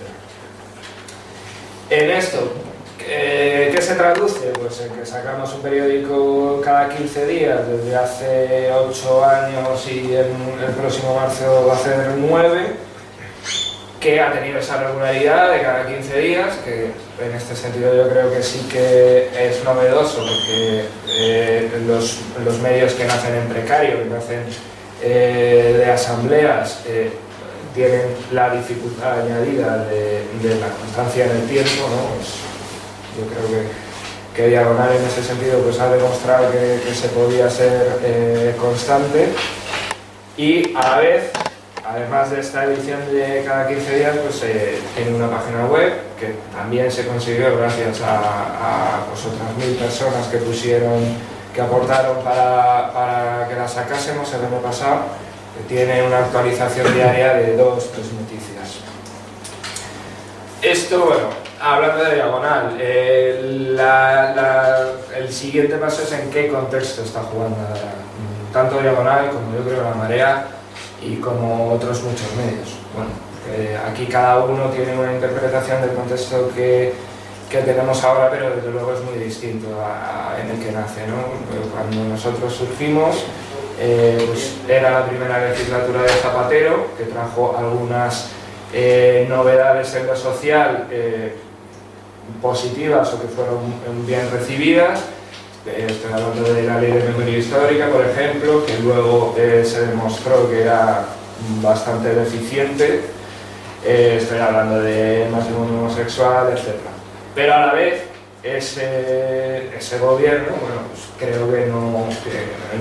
En esto, ¿qué se traduce? Pues en que sacamos un periódico cada 15 días desde hace 8 años, y en el próximo marzo va a ser 9, que ha tenido esa regularidad de cada 15 días, que en este sentido yo creo que sí que es novedoso, porque los medios que nacen en precario, que nacen de asambleas, tienen la dificultad añadida de la constancia en el tiempo, ¿no? Pues yo creo que Diagonal en ese sentido pues ha demostrado que se podía ser constante, y a la vez, además de esta edición de cada 15 días, pues tiene una página web que también se consiguió gracias a pues, otras 1000 personas que aportaron para que la sacásemos el año pasado, que tiene una actualización diaria de 2-3 noticias. Esto, bueno, hablando de Diagonal, el siguiente paso es en qué contexto está jugando tanto Diagonal como yo creo La Marea y como otros muchos medios. Bueno, aquí cada uno tiene una interpretación del contexto que tenemos ahora, pero desde luego es muy distinto en el que nace, ¿no? Cuando nosotros surgimos, pues era la primera legislatura de Zapatero, que trajo algunas novedades en lo social positivas o que fueron bien recibidas. Estoy hablando de la ley de memoria histórica, por ejemplo, que luego se demostró que era bastante deficiente. Estoy hablando de matrimonio homosexual, etc. Pero a la vez, ese gobierno, bueno, pues creo que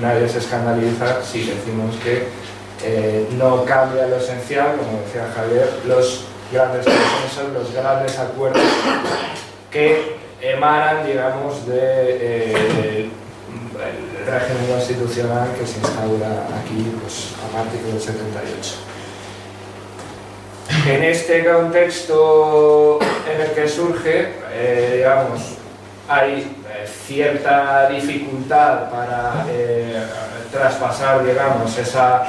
nadie se escandaliza si decimos que no cambia lo esencial, como decía Javier, los grandes consensos, los grandes acuerdos que emanan, digamos, del régimen constitucional que se instaura aquí pues, a partir del 78. En este contexto en el que surge, digamos, hay cierta dificultad para traspasar, digamos, esa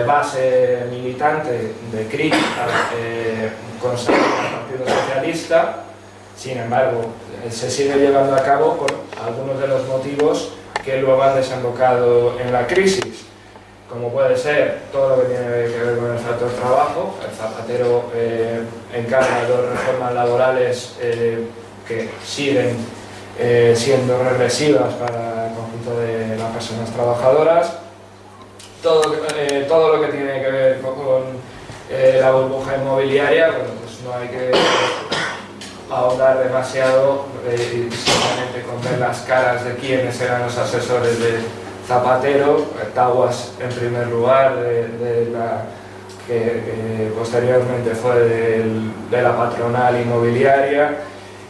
base militante de crítica constante al Partido Socialista. Sin embargo, se sigue llevando a cabo por algunos de los motivos que luego han desembocado en la crisis, como puede ser todo lo que tiene que ver con el factor trabajo. El Zapatero encarga 2 reformas laborales que siguen siendo regresivas para el conjunto de las personas trabajadoras. Todo lo que tiene que ver con la burbuja inmobiliaria, bueno, pues no hay que ahondar demasiado, simplemente con ver las caras de quienes eran los asesores de Zapatero. Taguas en primer lugar, que posteriormente fue de la patronal inmobiliaria,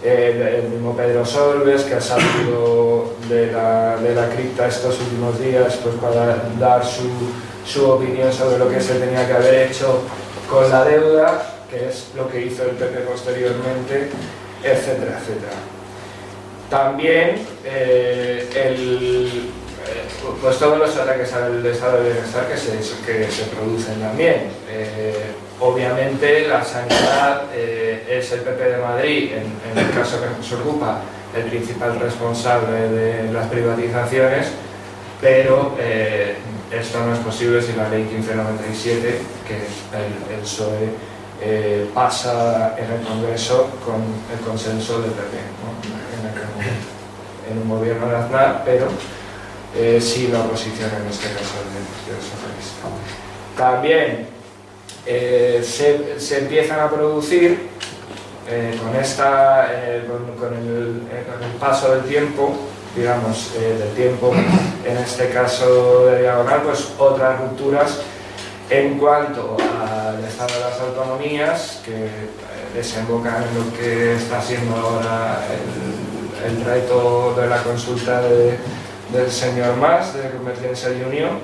el mismo Pedro Solbes, que ha salido de la cripta estos últimos días pues, para dar su opinión sobre lo que se tenía que haber hecho con la deuda, que es lo que hizo el PP posteriormente, etcétera, etcétera. También pues todos los ataques al estado de bienestar que se producen también. Obviamente la sanidad es el PP de Madrid, en el caso que nos ocupa, el principal responsable de las privatizaciones, pero esto no es posible si la ley 1597, que el PSOE pasa en el Congreso con el consenso del PP, ¿no? en un gobierno de Aznar, pero sí la oposición en este caso del socialista. También se empiezan a producir con el paso del tiempo, digamos, en este caso de Diagonal, pues otras rupturas en cuanto al estado de las autonomías que desembocan en lo que está siendo ahora el reto de la consulta del señor Mas, de Convergencia y Unión,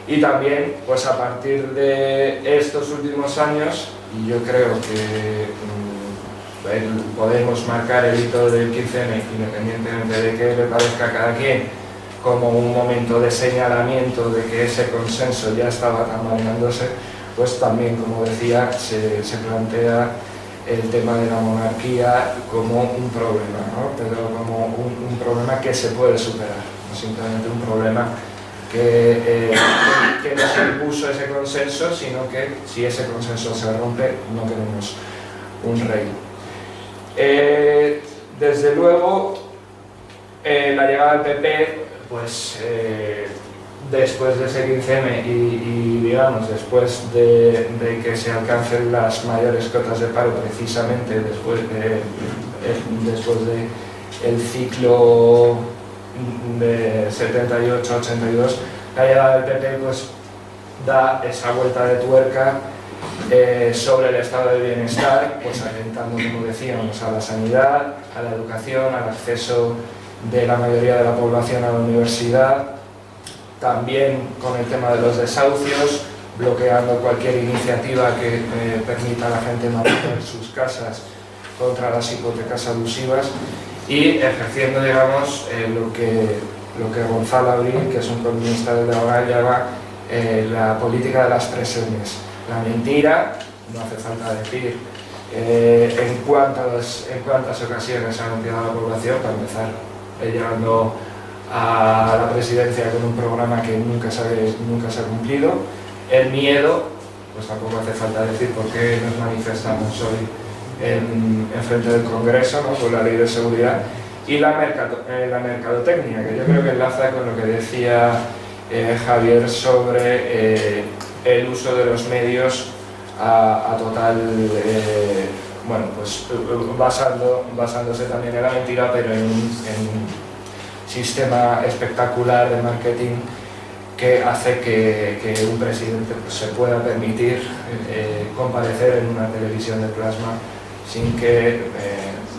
y también pues a partir de estos últimos años, y yo creo que podemos marcar el hito del 15M, independientemente de que le parezca a cada quien, como un momento de señalamiento de que ese consenso ya estaba tambaleándose, pues también, como decía, se plantea el tema de la monarquía como un problema, ¿no? Pero como un problema que se puede superar, no simplemente un problema que nos impuso ese consenso, sino que si ese consenso se rompe, no queremos un rey. Desde luego, la llegada del PP, pues después de ese 15M y digamos después de que se alcancen las mayores cotas de paro, precisamente después del ciclo de 78-82, la llegada del PP pues da esa vuelta de tuerca sobre el estado de bienestar, pues alentando, como decíamos, a la sanidad, a la educación, al acceso de la mayoría de la población a la universidad, también con el tema de los desahucios, bloqueando cualquier iniciativa que permita a la gente mantener sus casas contra las hipotecas abusivas y ejerciendo, digamos, lo que Gonzalo Abril, que es un columnista de Diagonal, llama la política de las 3 M's. La mentira, no hace falta decir en cuántas ocasiones ha mentido a la población, para empezar llegando a la presidencia con un programa que nunca se ha cumplido. El miedo, pues tampoco hace falta decir por qué nos manifestamos hoy en frente del Congreso, ¿no? Con la ley de seguridad, y la mercadotecnia, que yo creo que enlaza con lo que decía Javier sobre el uso de los medios a total, bueno, pues basándose también en la mentira, pero en un sistema espectacular de marketing que hace que un presidente pues, se pueda permitir comparecer en una televisión de plasma sin que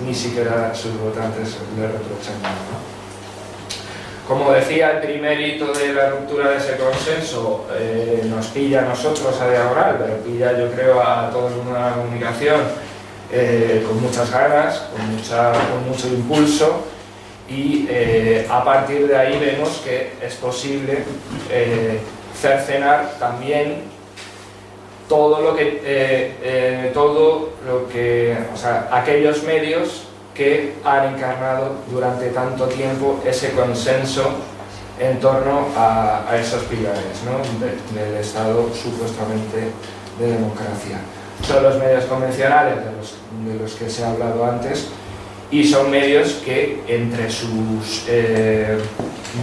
ni siquiera sus votantes le reprochen nada, ¿no? Como decía, el primer hito de la ruptura de ese consenso nos pilla a nosotros a Diagonal, pero pilla, yo creo, a toda una comunicación con muchas ganas, con mucho impulso, y a partir de ahí vemos que es posible cercenar también todo lo que, o sea, aquellos medios que han encarnado durante tanto tiempo ese consenso en torno a esos pilares, ¿no? del Estado supuestamente de democracia. Son los medios convencionales de los que se ha hablado antes, y son medios que entre sus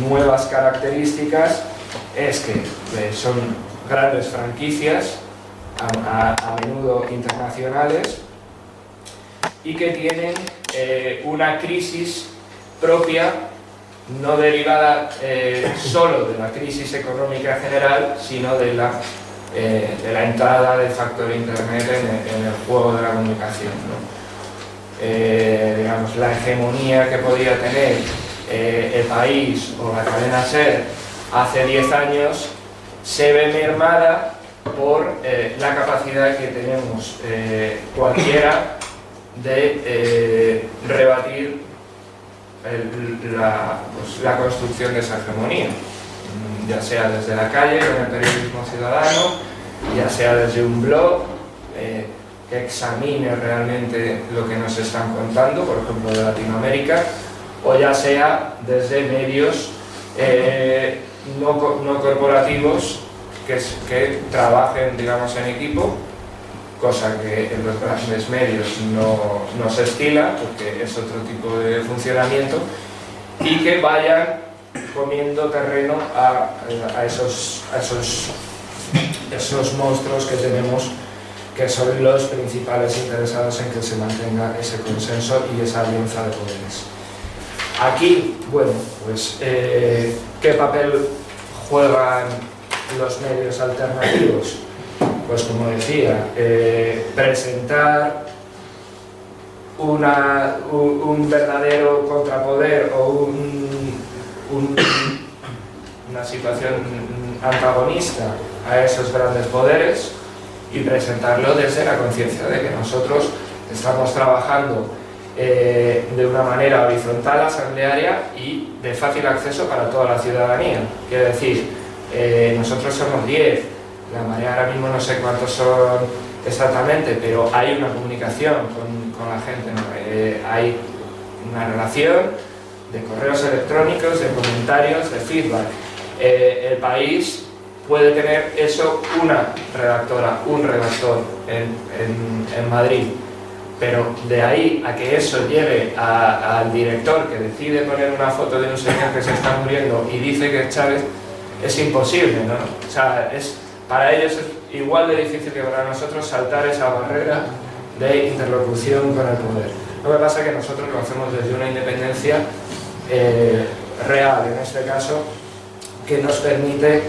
nuevas características es que son grandes franquicias, a menudo internacionales, y que tienen una crisis propia, no derivada solo de la crisis económica general, sino de la entrada del factor Internet en el juego de la comunicación, ¿no? Digamos, la hegemonía que podía tener El País o la cadena SER hace 10 años se ve mermada por la capacidad que tenemos cualquiera de rebatir la construcción de esa hegemonía, ya sea desde la calle con el periodismo ciudadano, ya sea desde un blog que examine realmente lo que nos están contando, por ejemplo de Latinoamérica, o ya sea desde medios no corporativos que trabajen, digamos, en equipo, cosa que en los grandes medios no se estila porque es otro tipo de funcionamiento, y que vayan comiendo terreno a esos monstruos que tenemos que son los principales interesados en que se mantenga ese consenso y esa alianza de poderes. Aquí, bueno, pues, ¿qué papel juegan los medios alternativos? Pues como decía, presentar un verdadero contrapoder o una situación antagonista a esos grandes poderes y presentarlo desde la conciencia de que nosotros estamos trabajando de una manera horizontal, asamblearia y de fácil acceso para toda la ciudadanía. Quiero decir, nosotros somos 10, la marea ahora mismo no sé cuántos son exactamente, pero hay una comunicación con la gente, ¿no? Hay una relación de correos electrónicos, de comentarios, de feedback. El país puede tener eso una redactora, un redactor en Madrid, pero de ahí a que eso llegue al director que decide poner una foto de un señor que se está muriendo y dice que es Chávez, es imposible, ¿no? O sea, para ellos es igual de difícil que para nosotros saltar esa barrera de interlocución con el poder. Lo que pasa es que nosotros lo hacemos desde una independencia real, en este caso, que nos permite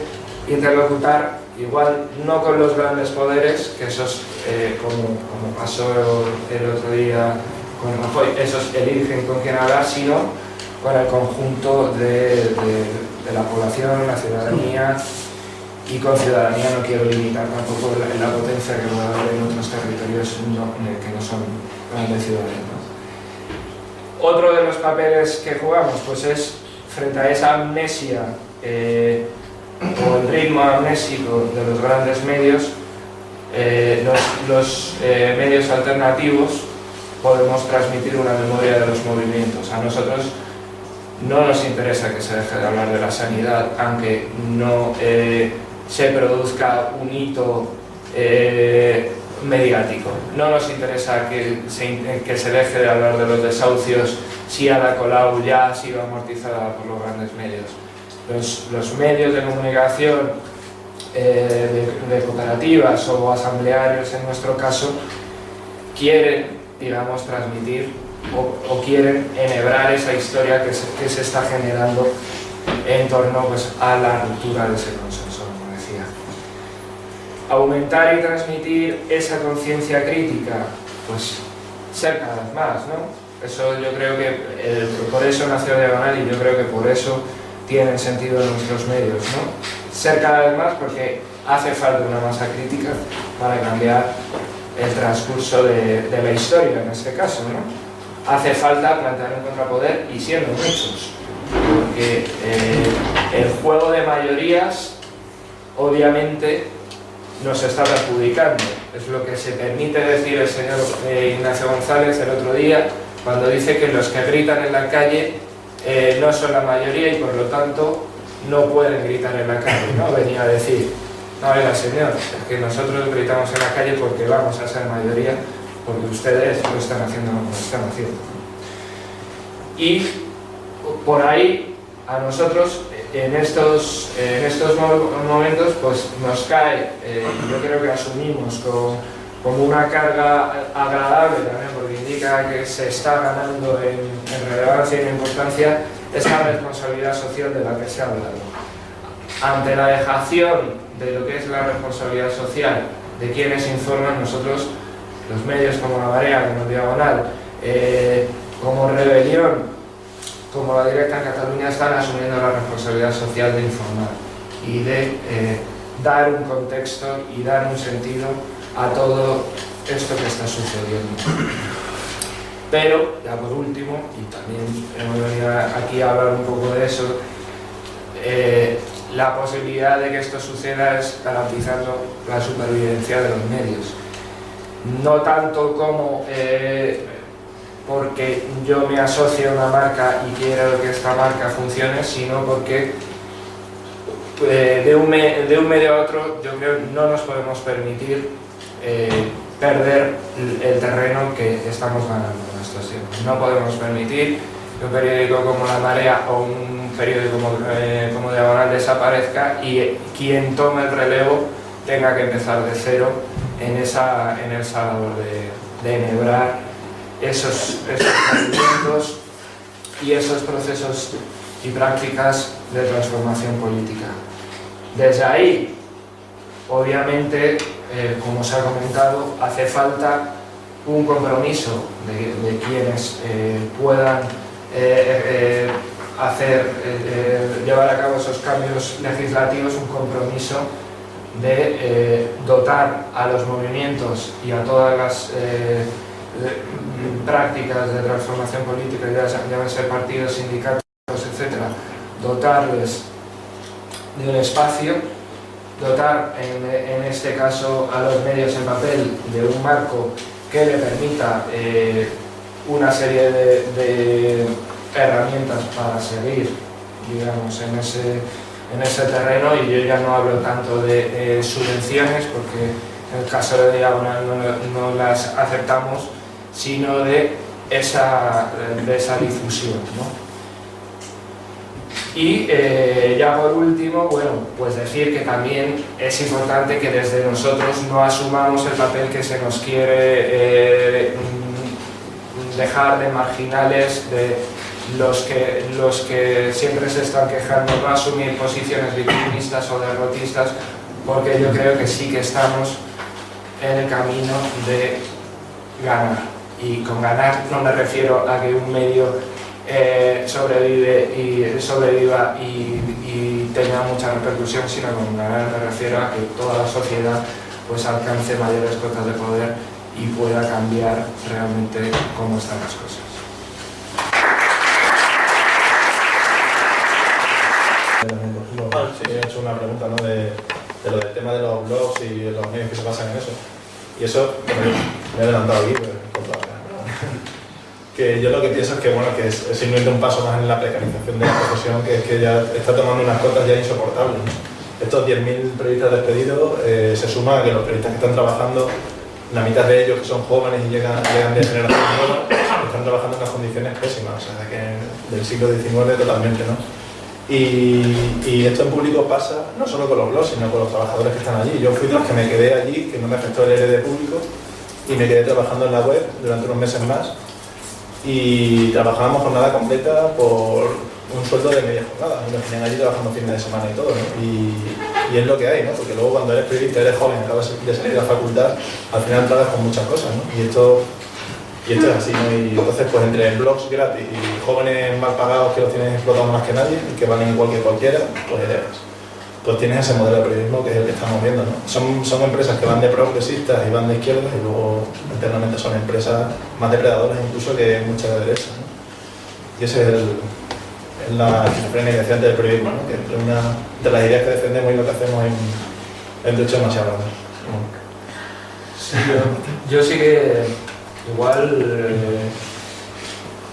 interlocutar igual no con los grandes poderes, que esos, como pasó el otro día con Rajoy, esos eligen con quién hablar, sino con el conjunto de la población, la ciudadanía, y con ciudadanía no quiero limitar tampoco la potencia que puede haber en otros territorios que no son grandes ciudades, ¿no? Otro de los papeles que jugamos pues es, frente a esa amnesia o el ritmo amnésico de los grandes medios, los medios alternativos podemos transmitir una memoria de los movimientos. A nosotros no nos interesa que se deje de hablar de la sanidad, aunque no se produzca un hito mediático. No nos interesa que se deje de hablar de los desahucios si Ada Colau ya ha sido amortizada por los grandes medios. Los medios de comunicación de cooperativas o asamblearios, en nuestro caso, quieren, digamos, transmitir o quieren enhebrar esa historia que se está generando en torno, pues, a la ruptura de ese consenso, como decía. Aumentar y transmitir esa conciencia crítica, pues ser cada vez más, ¿no? Eso yo creo que, por eso nació Diagonal y yo creo que por eso tienen sentido nuestros medios, ¿no? Ser cada vez más porque hace falta una masa crítica para cambiar el transcurso de la historia, en este caso, ¿no? Hace falta plantear un contrapoder y siendo muchos, porque el juego de mayorías obviamente nos está perjudicando. Es lo que se permite decir el señor Ignacio González el otro día, cuando dice que los que gritan en la calle no son la mayoría y por lo tanto no pueden gritar en la calle, ¿no? Venía a decir, no, oiga señor, es que nosotros gritamos en la calle porque vamos a ser mayoría, porque ustedes lo están haciendo como lo están haciendo. Y por ahí a nosotros en estos momentos pues nos cae, yo creo que asumimos como una carga agradable también, porque indica que se está ganando en relevancia y en importancia esa responsabilidad social de la que se ha hablado. Ante la dejación de lo que es la responsabilidad social de quienes informan, nosotros, los medios como La Marea, como Diagonal, como Rebelión, como La Directa en Cataluña, están asumiendo la responsabilidad social de informar y de dar un contexto y dar un sentido a todo esto que está sucediendo. Pero, ya por último, y también hemos venido aquí a hablar un poco de eso, la posibilidad de que esto suceda es garantizando la supervivencia de los medios. No tanto como porque yo me asocio a una marca y quiero que esta marca funcione, sino porque de un medio a otro yo creo que no nos podemos permitir perder el terreno que estamos ganando en estos tiempos. No podemos permitir que un periódico como La Marea o un periódico como Diagonal desaparezca y quien tome el relevo tenga que empezar de cero en esa labor de enhebrar esos movimientos y esos procesos y prácticas de transformación política. Desde ahí, obviamente, como se ha comentado, hace falta un compromiso de quienes puedan llevar a cabo esos cambios legislativos, un compromiso de dotar a los movimientos y a todas las prácticas de transformación política, ya ser partidos, sindicatos, etcétera, dotarles de un espacio, dotar en este caso a los medios en papel de un marco que le permita una serie de herramientas para seguir, digamos, en ese terreno, y yo ya no hablo tanto de subvenciones, porque en el caso de Diagonal no las aceptamos, sino de esa difusión, ¿no? Y ya por último, bueno, pues decir que también es importante que desde nosotros no asumamos el papel que se nos quiere dejar de marginales, de los que siempre se están quejando, no asumir posiciones victimistas o derrotistas, porque yo creo que sí que estamos en el camino de ganar. Y con ganar no me refiero a que un medio sobreviva y tenga mucha repercusión, sino con ganar me refiero a que toda la sociedad pues alcance mayores cotas de poder y pueda cambiar realmente cómo están las cosas. Sí, he hecho una pregunta, ¿no? de lo del tema de los blogs y los medios que se basan en eso. Y eso, bueno, me he adelantado aquí, pues, que yo lo que pienso es que, bueno, que es simplemente un paso más en la precarización de la profesión, que es que ya está tomando unas cotas ya insoportables, ¿no? Estos 10.000 periodistas despedidos se suma a que los periodistas que están trabajando, la mitad de ellos que son jóvenes y llegan de generación nueva, están trabajando en unas condiciones pésimas, o sea, del siglo XIX totalmente, ¿no? Y esto en público pasa no solo con los blogs, sino con los trabajadores que están allí. Yo fui de los que me quedé allí, que no me afectó el ERE de público, y me quedé trabajando en la web durante unos meses más, y trabajábamos jornada completa por un sueldo de media jornada, y nos tenían allí trabajando fines de semana y todo, ¿no? Y es lo que hay, ¿no? Porque luego cuando eres periodista, eres joven, acabas de salir de la facultad, al final trabajas con muchas cosas, ¿no? Y esto es así, ¿no? Y entonces, pues entre blogs gratis y jóvenes mal pagados que los tienen explotados más que nadie y que valen igual que cualquiera, pues tienes ese modelo de periodismo que es el que estamos viendo, ¿no? Son empresas que van de progresistas y van de izquierdas, y luego internamente son empresas más depredadoras incluso que muchas de derechas, ¿no? Y esa es la esquizofrenia que decía antes del periodismo, ¿no? Que entre una de las ideas que defendemos y lo que hacemos es un techo demasiado grande. Sí, yo sí que igual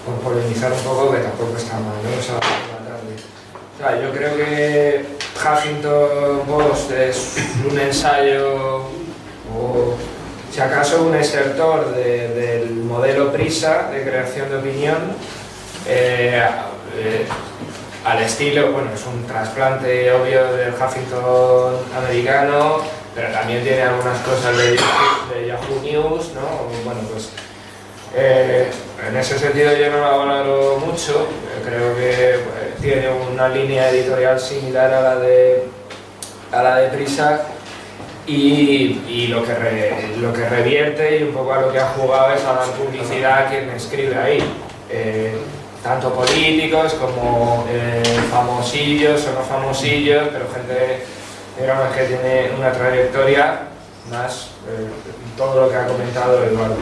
por polemizar un poco, que tampoco está mal, ¿no? O sea, yo creo que Huffington Post es un ensayo, o si acaso un excerptor del modelo Prisa de creación de opinión, al estilo, bueno, es un trasplante obvio del Huffington americano, pero también tiene algunas cosas de Yahoo News, ¿no? Bueno, pues en ese sentido yo no lo valoro mucho. Creo que tiene una línea editorial similar a la de Prisa, y lo que revierte y un poco a lo que ha jugado es a dar publicidad a quien escribe ahí, tanto políticos como famosillos o no famosillos, pero gente, digamos, que tiene una trayectoria más, todo lo que ha comentado Eduardo.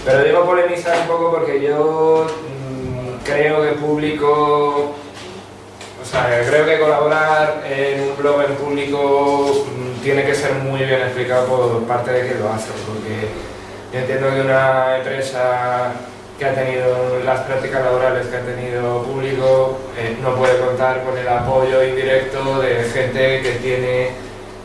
Pero digo polemizar un poco porque yo creo que público, o sea, creo que colaborar en un blog en público tiene que ser muy bien explicado por parte de quien lo hace, porque yo entiendo que una empresa que ha tenido las prácticas laborales que ha tenido público no puede contar con el apoyo indirecto de gente que tiene,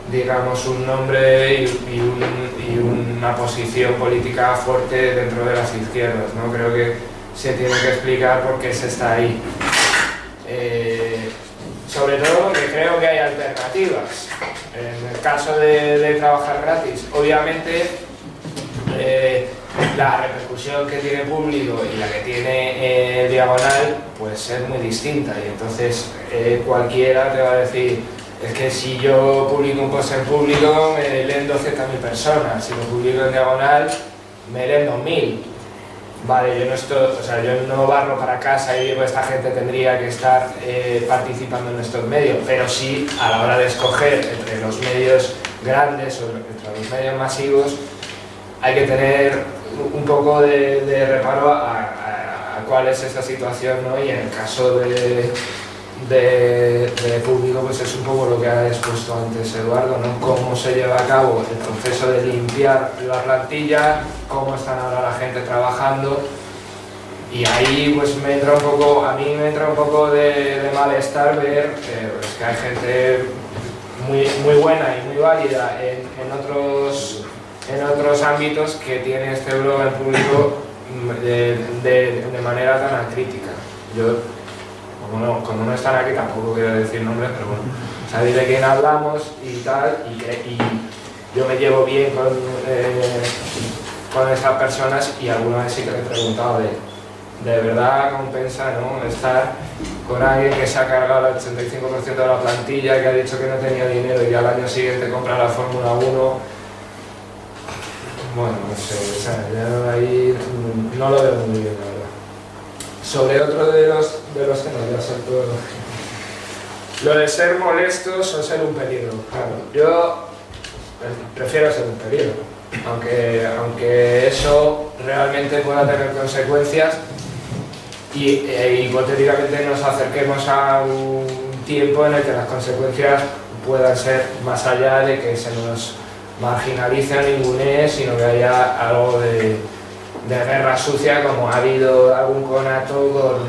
digamos, un nombre y una posición política fuerte dentro de las izquierdas, ¿no? Creo que se tiene que explicar por qué se está ahí. sobre todo porque creo que hay alternativas. En el caso de trabajar gratis, obviamente la repercusión que tiene público y la que tiene diagonal puede ser muy distinta, y entonces cualquiera te va a decir: es que si yo publico un post en público me leen 12.000 personas, si lo publico en diagonal me leen 2.000. Vale, yo no barro para casa y digo esta gente tendría que estar participando en estos medios, pero sí a la hora de escoger entre los medios grandes o entre los medios masivos hay que tener un poco de reparo a cuál es esa situación, ¿no? Y en el caso de público, pues es un poco lo que ha expuesto antes Eduardo, ¿no? Cómo se lleva a cabo el proceso de limpiar la plantilla, cómo están ahora la gente trabajando, y ahí pues a mí me entra un poco de malestar ver que hay gente muy buena y muy válida en otros ámbitos que tiene este blog en público de manera tan acrítica. Yo, como no están aquí, tampoco quiero decir nombres, pero bueno, sabéis de quién hablamos y tal, y yo me llevo bien con estas personas, y alguna vez sí que le he preguntado de verdad compensa, ¿no?, estar con alguien que se ha cargado el 85% de la plantilla, que ha dicho que no tenía dinero y al año siguiente compra la Fórmula 1. Bueno, no sé, o sea, yo ahí no lo veo muy bien, la verdad. Sobre otro de los temas, ya salto lo de ser molestos o ser un peligro. Claro, yo prefiero ser un peligro, aunque eso realmente pueda tener consecuencias y hipotéticamente nos acerquemos a un tiempo en el que las consecuencias puedan ser más allá de que se nos marginalice o ningunee, sino que haya algo de guerra sucia, como ha habido algún conato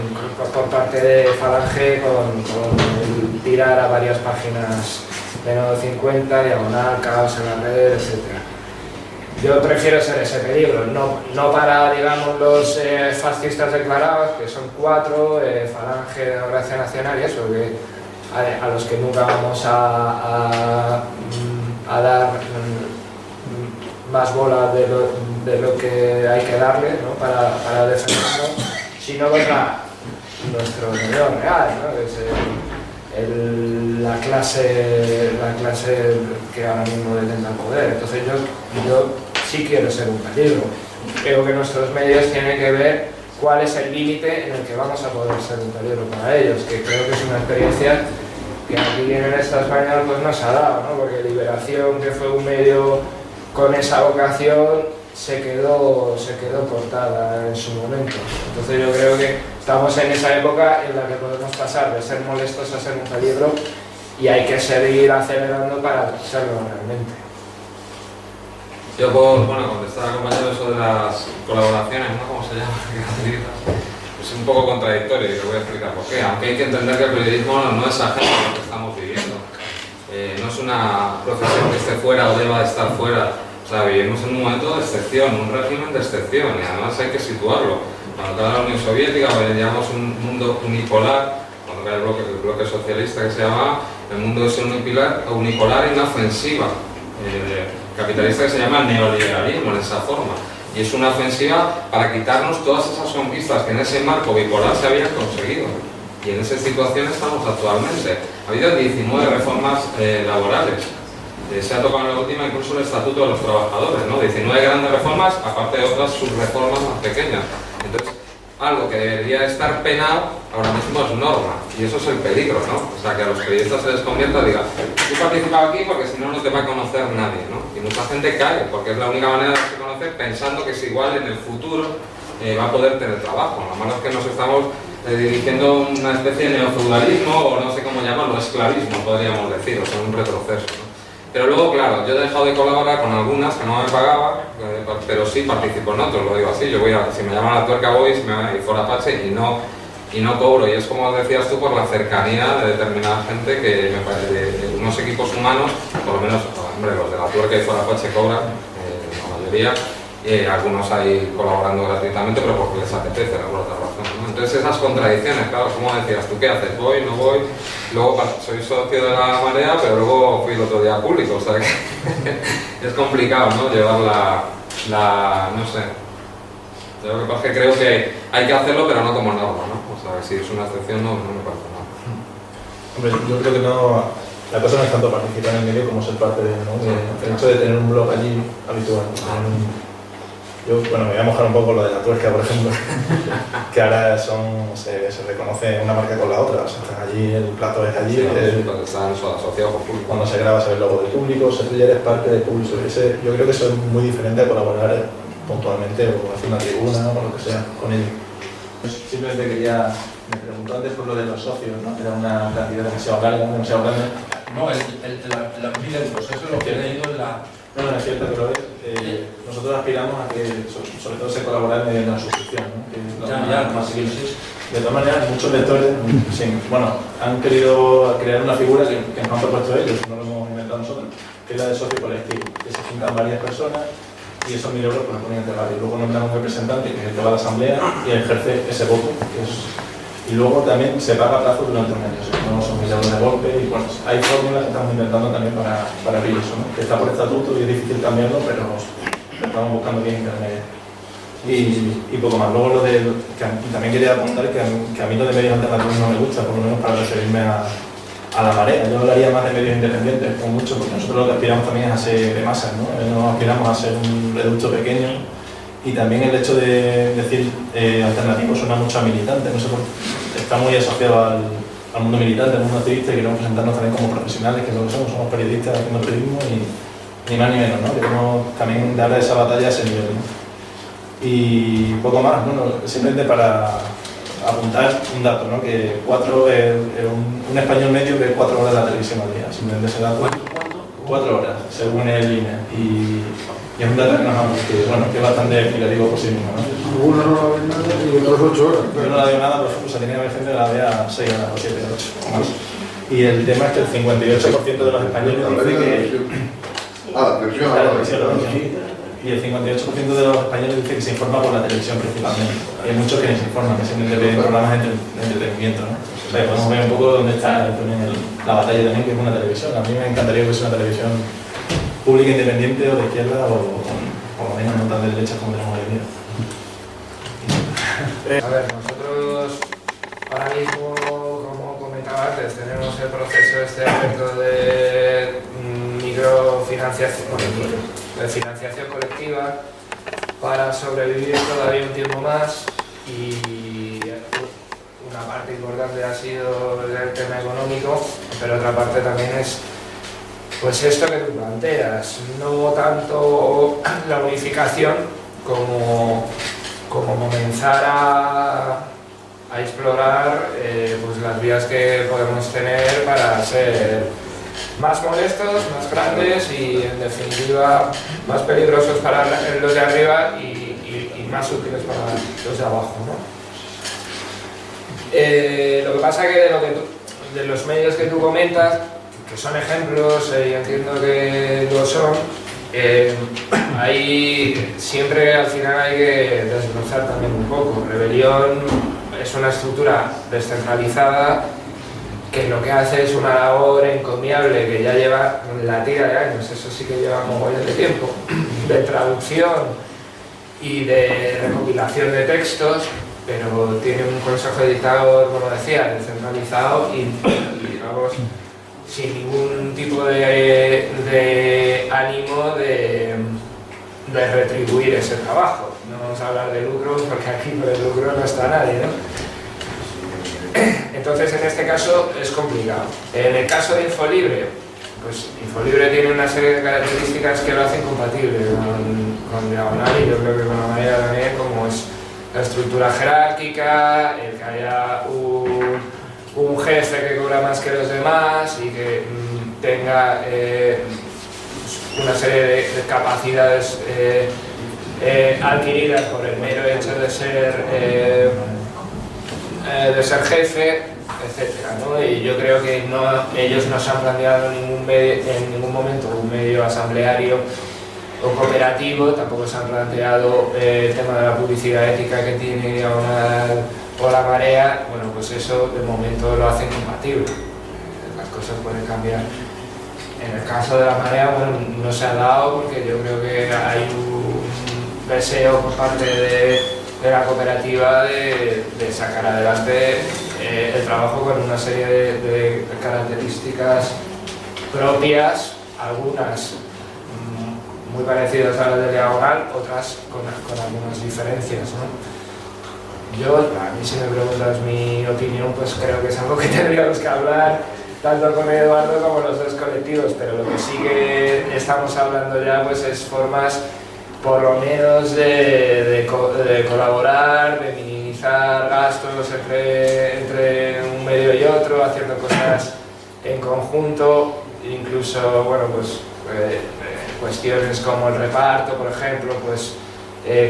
por parte de Falange con el tirar a varias páginas de Nodo 50, diagonal, caos en la red, etc. Yo prefiero ser ese peligro, no para, digamos, los fascistas declarados, que son 4, Falange, Democracia Nacional y eso, que a los que nunca vamos a dar más bola de lo que hay que darle, ¿no?, para defendernos, sino contra nuestro enemigo real, ¿no?, que es la clase que ahora mismo detenta el poder. Entonces yo sí quiero ser un peligro. Creo que nuestros medios tienen que ver cuál es el límite en el que vamos a poder ser un peligro para ellos, que creo que es una experiencia que aquí en el Estado español pues nos ha dado, ¿no?, porque Liberación, que fue un medio con esa vocación, se quedó cortada en su momento. Entonces yo creo que estamos en esa época en la que podemos pasar de ser molestos a ser un peligro, y hay que seguir acelerando para serlo realmente. Yo cuando estaba acompañado eso de las colaboraciones, ¿no?, ¿cómo se llama? Es un poco contradictorio, y te voy a explicar por qué. Aunque hay que entender que el periodismo no es ajeno a lo que estamos viviendo. No es una profesión que esté fuera o deba de estar fuera. O sea, vivimos en un momento de excepción, un régimen de excepción, y además hay que situarlo. Cuando cae la Unión Soviética, veíamos un mundo unipolar, cuando cae el bloque socialista que se llamaba, el mundo es unipolar y una ofensiva capitalista que se llama neoliberalismo en esa forma. Y es una ofensiva para quitarnos todas esas conquistas que en ese marco bipolar se habían conseguido. Y en esa situación estamos actualmente. Ha habido 19 reformas laborales. Se ha tocado en la última incluso el Estatuto de los Trabajadores, ¿no? 19 grandes reformas, aparte de otras subreformas más pequeñas. Entonces, algo que debería estar penado, ahora mismo es norma. Y eso es el peligro, ¿no? O sea, que a los periodistas se les convierta y diga: tú participado aquí porque si no, no te va a conocer nadie, ¿no? Y mucha gente cae, porque es la única manera de que se conoce, pensando que es igual en el futuro va a poder tener trabajo. Lo malo es que nos estamos dirigiendo a una especie de neofeudalismo, o no sé cómo llamarlo, esclavismo, podríamos decir, o sea, un retroceso, ¿no? Pero luego, claro, yo he dejado de colaborar con algunas que no me pagaban, pero sí participo en otros, lo digo así. Yo si me llaman a la tuerca voy, y for Apache, y no cobro. Y es como decías tú, por la cercanía de determinada gente que me parece, de unos equipos humanos, por lo menos, hombre, los de la tuerca y for Apache cobran, la mayoría, algunos ahí colaborando gratuitamente, pero porque les apetece, por otra razón, ¿no? Entonces esas contradicciones, claro, como decías, ¿tú qué haces? ¿Voy, no voy? Luego soy socio de la Marea, pero luego fui el otro día público, o sea que es complicado, ¿no? Llevar no sé. Yo lo que pasa es que creo que hay que hacerlo, pero no como norma, ¿no? O sea, si es una excepción no me parece nada. Hombre, yo creo que no, la cosa no es tanto participar en el medio como ser parte de él, ¿no? El hecho de tener un blog allí habitual. Yo, bueno, me voy a mojar un poco lo de la tuerca, por ejemplo, que ahora se reconoce una marca con la otra, o sea, están allí, el plato es allí. Sí, cuando están asociados por público. Cuando se graba se ve el logo del público, tú ya eres parte del público. Yo creo que eso es muy diferente a colaborar puntualmente o hacer una tribuna o lo que sea con ellos. Simplemente me preguntó antes por lo de los socios, ¿no? Era una cantidad demasiado larga, demasiado grande. No, la 1000 euros, eso es lo que he leído en la... No, es cierto que lo es. Nosotros aspiramos a que, sobre todo, se colabore mediante una suscripción, ¿no? Que es lo más asequible. De todas maneras, muchos lectores han querido crear una figura que nos han propuesto ellos, no lo hemos inventado nosotros, que es la de socio colectivo, que se juntan varias personas y esos 1000 euros pues, los ponen entre varios. Luego nombran un representante que es el que va a la asamblea y ejerce ese voto. Y luego también se paga a plazo durante un año, no son 1000 euros de golpe. Y bueno, hay fórmulas que estamos inventando también para abrir eso, ¿no? Que está por estatuto y es difícil cambiarlo, pero estamos buscando bien internet. Y poco más. Luego también quería apuntar que a mí lo de medios alternativos no me gusta, por lo menos para referirme a la Marea. Yo hablaría más de medios independientes, con mucho, porque nosotros lo que aspiramos también es a ser de masas, ¿no? No aspiramos a ser un reducto pequeño. Y también el hecho de decir alternativo suena mucho a militante, no sé por qué. Está muy asociado al mundo militante, al mundo activista, y queremos presentarnos también como profesionales, que es lo que somos periodistas haciendo periodismo y ni más ni menos, ¿no? Queremos también darle esa batalla a ese nivel, ¿no? Y poco más, bueno, simplemente para apuntar un dato, ¿no? Que un español medio ve 4 horas de la televisión al día, simplemente ese dato. 4 horas, según el INE. Y es un dato que nos vamos, que es bastante explicativo por sí mismo, ¿no? Algunos no la ven nada y otros 8 horas. Yo no la veo nada, por ejemplo, se tiene que haber gente que la vea 6 horas o 7 o 8 o más. Y el tema es que el 58% de los españoles dice que... la televisión. Y el 58% de los españoles dice que se informa por la televisión principalmente. Y hay muchos que no se informan, que simplemente ven programas de entretenimiento, ¿no? O sea, podemos ver un poco dónde está también la batalla también, que es una televisión. A mí me encantaría que fuese una televisión pública, independiente, o de izquierda, o por lo menos no tan de derecha como tenemos hoy en día. A ver, nosotros ahora mismo, como comentaba antes, tenemos el proceso abierto de microfinanciación, de financiación colectiva para sobrevivir todavía un tiempo más, y una parte importante ha sido el tema económico, pero otra parte también es pues esto que tú planteas, no tanto la unificación como comenzar a explorar pues las vías que podemos tener para ser más molestos, más grandes y en definitiva más peligrosos para los de arriba y más útiles para los de abajo, ¿no? Lo que pasa que de los medios que tú comentas, que son ejemplos y entiendo que lo son, ahí siempre al final hay que desglosar también un poco. Rebelión es una estructura descentralizada que lo que hace es una labor encomiable que ya lleva la tira de años, eso sí que lleva mogollón de tiempo, de traducción y de recopilación de textos, pero tiene un consejo editador, como decía, descentralizado y digamos sin ningún tipo de ánimo de retribuir ese trabajo. No vamos a hablar de lucro porque aquí por el lucro no está nadie, ¿no? Entonces en este caso es complicado. En el caso de Infolibre, pues Infolibre tiene una serie de características que lo hacen compatible con Diagonal, y yo creo que con la manera también, como es la estructura jerárquica, el que haya un jefe que cobra más que los demás y que tenga una serie de capacidades adquiridas por el mero hecho de ser jefe, etcétera, ¿no? Y yo creo que ellos no se han planteado en ningún momento un medio asambleario o cooperativo, tampoco se han planteado el tema de la publicidad ética que tiene Diagonal o La Marea. Bueno, pues eso de momento lo hacen compatible, las cosas pueden cambiar. En el caso de La Marea, bueno, no se ha dado porque yo creo que hay un deseo por parte de la cooperativa de sacar adelante el trabajo con una serie de características propias, algunas muy parecidas a las de Diagonal, otras con algunas diferencias, ¿no? Yo, a mí si me preguntas mi opinión, pues creo que es algo que tendríamos que hablar tanto con Eduardo como los dos colectivos, pero lo que sí que estamos hablando ya pues es formas por lo menos de colaborar, de minimizar gastos entre un medio y otro, haciendo cosas en conjunto, incluso, bueno, pues cuestiones como el reparto, por ejemplo, pues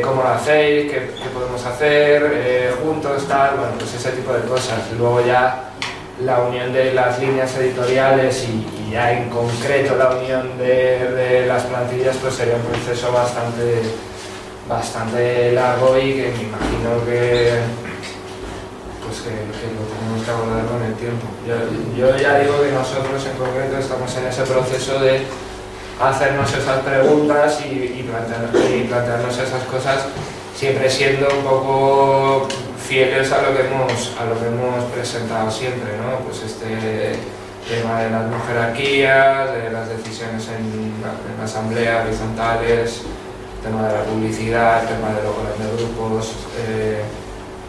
cómo lo hacéis, qué podemos hacer juntos, tal, bueno, pues ese tipo de cosas. Luego ya la unión de las líneas editoriales y ya en concreto la unión de las plantillas, pues sería un proceso bastante largo y que me imagino que lo tenemos que abordar con el tiempo. Yo ya digo que nosotros en concreto estamos en ese proceso de hacernos esas preguntas y plantearnos esas cosas, siempre siendo un poco fieles a lo que hemos presentado siempre, ¿no? Pues este tema de las no jerarquías, de las decisiones en la asamblea horizontales, el tema de la publicidad, el tema de los grandes grupos,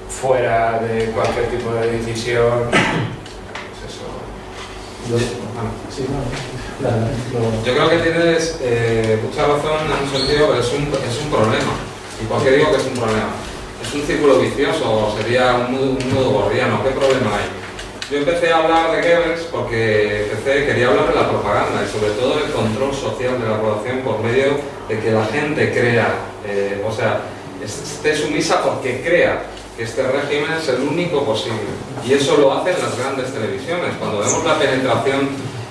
fuera de cualquier tipo de decisión, pues eso. Yo creo que tienes mucha razón en un sentido, pero es un problema. ¿Y por qué digo que es un problema? Es un círculo vicioso, sería un nudo gordiano. ¿Qué problema hay? Yo empecé a hablar de Goebbels porque quería hablar de la propaganda y sobre todo del control social de la población por medio de que la gente crea, esté sumisa porque crea que este régimen es el único posible. Y eso lo hacen las grandes televisiones. Cuando vemos la penetración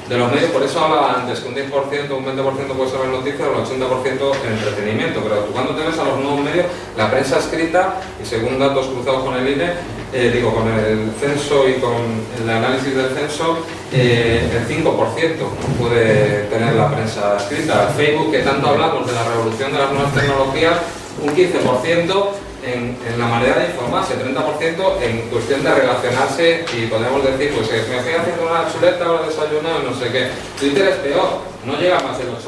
de los medios, por eso hablaba antes que un 10%, un 20% puede ser en noticias, un 80% en entretenimiento, pero tú cuando te ves a los nuevos medios, la prensa escrita, y según datos cruzados con el INE, con el censo y con el análisis del censo, el 5% puede tener la prensa escrita. Facebook, que tanto hablamos de la revolución de las nuevas tecnologías, un 15% en la manera de informarse, 30% en cuestión de relacionarse, y podemos decir, pues me estoy haciendo una chuleta o desayuno y no sé qué. Twitter es peor, no llega más del 8%.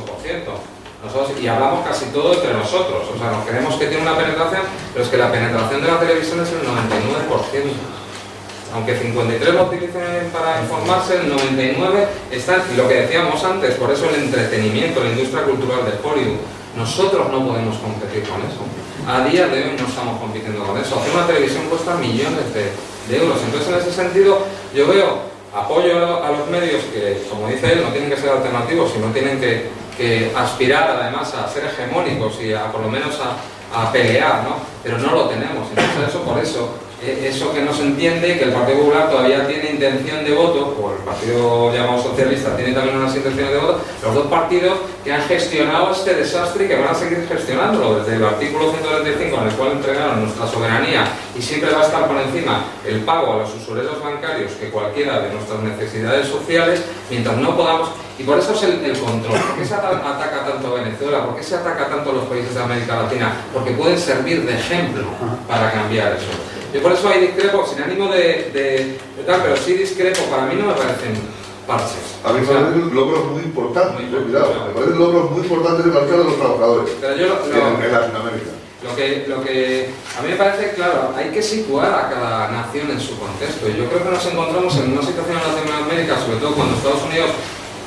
Nosotros, y hablamos casi todo entre nosotros, o sea, nos creemos que tiene una penetración, pero es que la penetración de la televisión es el 99%. Aunque 53 lo utilicen para informarse, el 99 está, y lo que decíamos antes, por eso el entretenimiento, la industria cultural de Hollywood, nosotros no podemos competir con eso. A día de hoy no estamos compitiendo con eso. Hacer una televisión cuesta millones de euros. Entonces, en ese sentido, yo veo apoyo a los medios que, como dice él, no tienen que ser alternativos, sino tienen que aspirar además a ser hegemónicos y por lo menos a pelear, ¿no? Pero no lo tenemos. Entonces, por eso que no se entiende, que el Partido Popular todavía tiene intención de voto, o el partido llamado socialista tiene también unas intenciones de voto, los dos partidos que han gestionado este desastre y que van a seguir gestionándolo desde el artículo 135, en el cual entregaron nuestra soberanía, y siempre va a estar por encima el pago a los usureros bancarios que cualquiera de nuestras necesidades sociales, mientras no podamos. Y por eso es el control. ¿Por qué se ataca tanto a Venezuela? ¿Por qué se ataca tanto a los países de América Latina? Porque pueden servir de ejemplo para cambiar eso. Yo por eso ahí discrepo, sin ánimo de tal, pero sí discrepo, para mí no me parecen parches. A mí me parecen logros muy importantes, cuidado, me parecen logros muy importantes de marcar a los trabajadores en Latinoamérica. Lo que a mí me parece, claro, hay que situar a cada nación en su contexto. Y yo creo que nos encontramos en una situación en Latinoamérica, sobre todo cuando Estados Unidos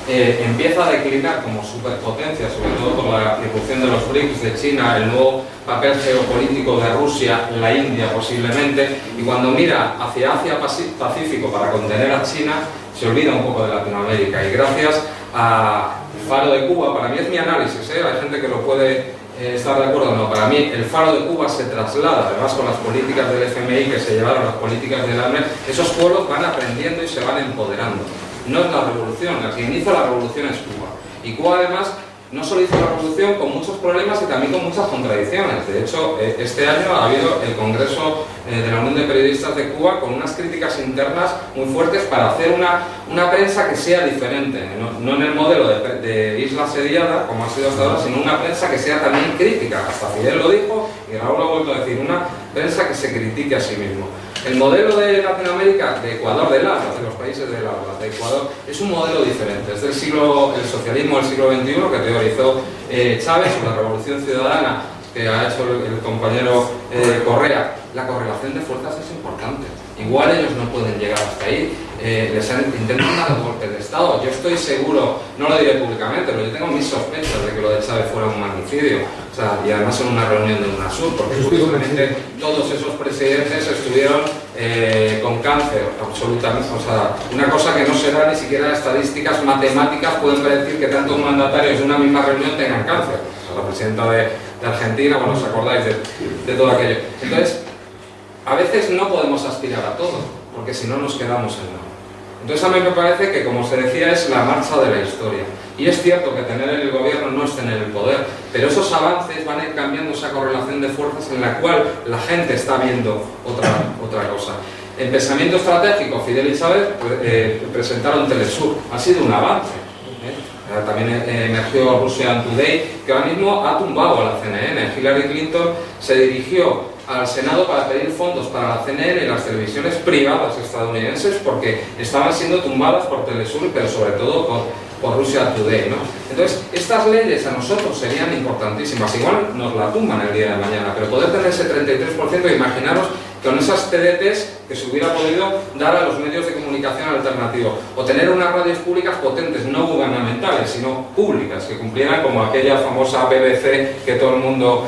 empieza a declinar como superpotencia, sobre todo por la irrupción de los BRICS, de China, el nuevo papel geopolítico de Rusia, la India posiblemente, y cuando mira hacia Asia-Pacífico para contener a China, se olvida un poco de Latinoamérica. Y gracias a Faro de Cuba, para mí es mi análisis, hay gente que lo puede estar de acuerdo o no, para mí el Faro de Cuba se traslada, además con las políticas del FMI que se llevaron, las políticas del AME, esos pueblos van aprendiendo y se van empoderando. No es la revolución, el que inicia la revolución es Cuba. Y Cuba además no solo hizo la revolución con muchos problemas y también con muchas contradicciones. De hecho, este año ha habido el Congreso de la Unión de Periodistas de Cuba con unas críticas internas muy fuertes para hacer una prensa que sea diferente, no en el modelo de isla asediada, como ha sido hasta ahora, sino una prensa que sea también crítica. Hasta Fidel lo dijo y Raúl lo ha vuelto a decir, una prensa que se critique a sí mismo. El modelo de Latinoamérica, de Ecuador, de los países del habla, de Ecuador, es un modelo diferente. Es del el socialismo del siglo XXI que teorizó Chávez, la revolución ciudadana que ha hecho el compañero Correa. La correlación de fuerzas es importante. Igual ellos no pueden llegar hasta ahí. Intentan dar un golpe de Estado. Yo estoy seguro, no lo diré públicamente, pero yo tengo mis sospechas de que lo de Chávez fuera un magnicidio. O sea, y además en una reunión de UNASUR, porque justamente todos esos presidentes estuvieron con cáncer, absolutamente. O sea, una cosa que no se da ni siquiera estadísticas matemáticas pueden predecir que tantos mandatarios de una misma reunión tengan cáncer. O sea, la presidenta de Argentina, bueno, os acordáis de todo aquello. Entonces, a veces no podemos aspirar a todo, porque si no nos quedamos en nada. Entonces a mí me parece que, como se decía, es la marcha de la historia. Y es cierto que tener el gobierno no es tener el poder, pero esos avances van a ir cambiando esa correlación de fuerzas en la cual la gente está viendo otra cosa. En pensamiento estratégico, Fidel y Chávez presentaron Telesur. Ha sido un avance. También emergió Russian Today, que ahora mismo ha tumbado a la CNN. Hillary Clinton se dirigió al Senado para pedir fondos para la CNN y las televisiones privadas estadounidenses porque estaban siendo tumbadas por Telesur, pero sobre todo por Russia Today, ¿no? Entonces, estas leyes a nosotros serían importantísimas. Igual nos la tumban el día de mañana, pero poder tener ese 33%, imaginaros con esas TDTs que se hubiera podido dar a los medios de comunicación alternativos, o tener unas radios públicas potentes, no gubernamentales, sino públicas, que cumplieran como aquella famosa BBC que todo el mundo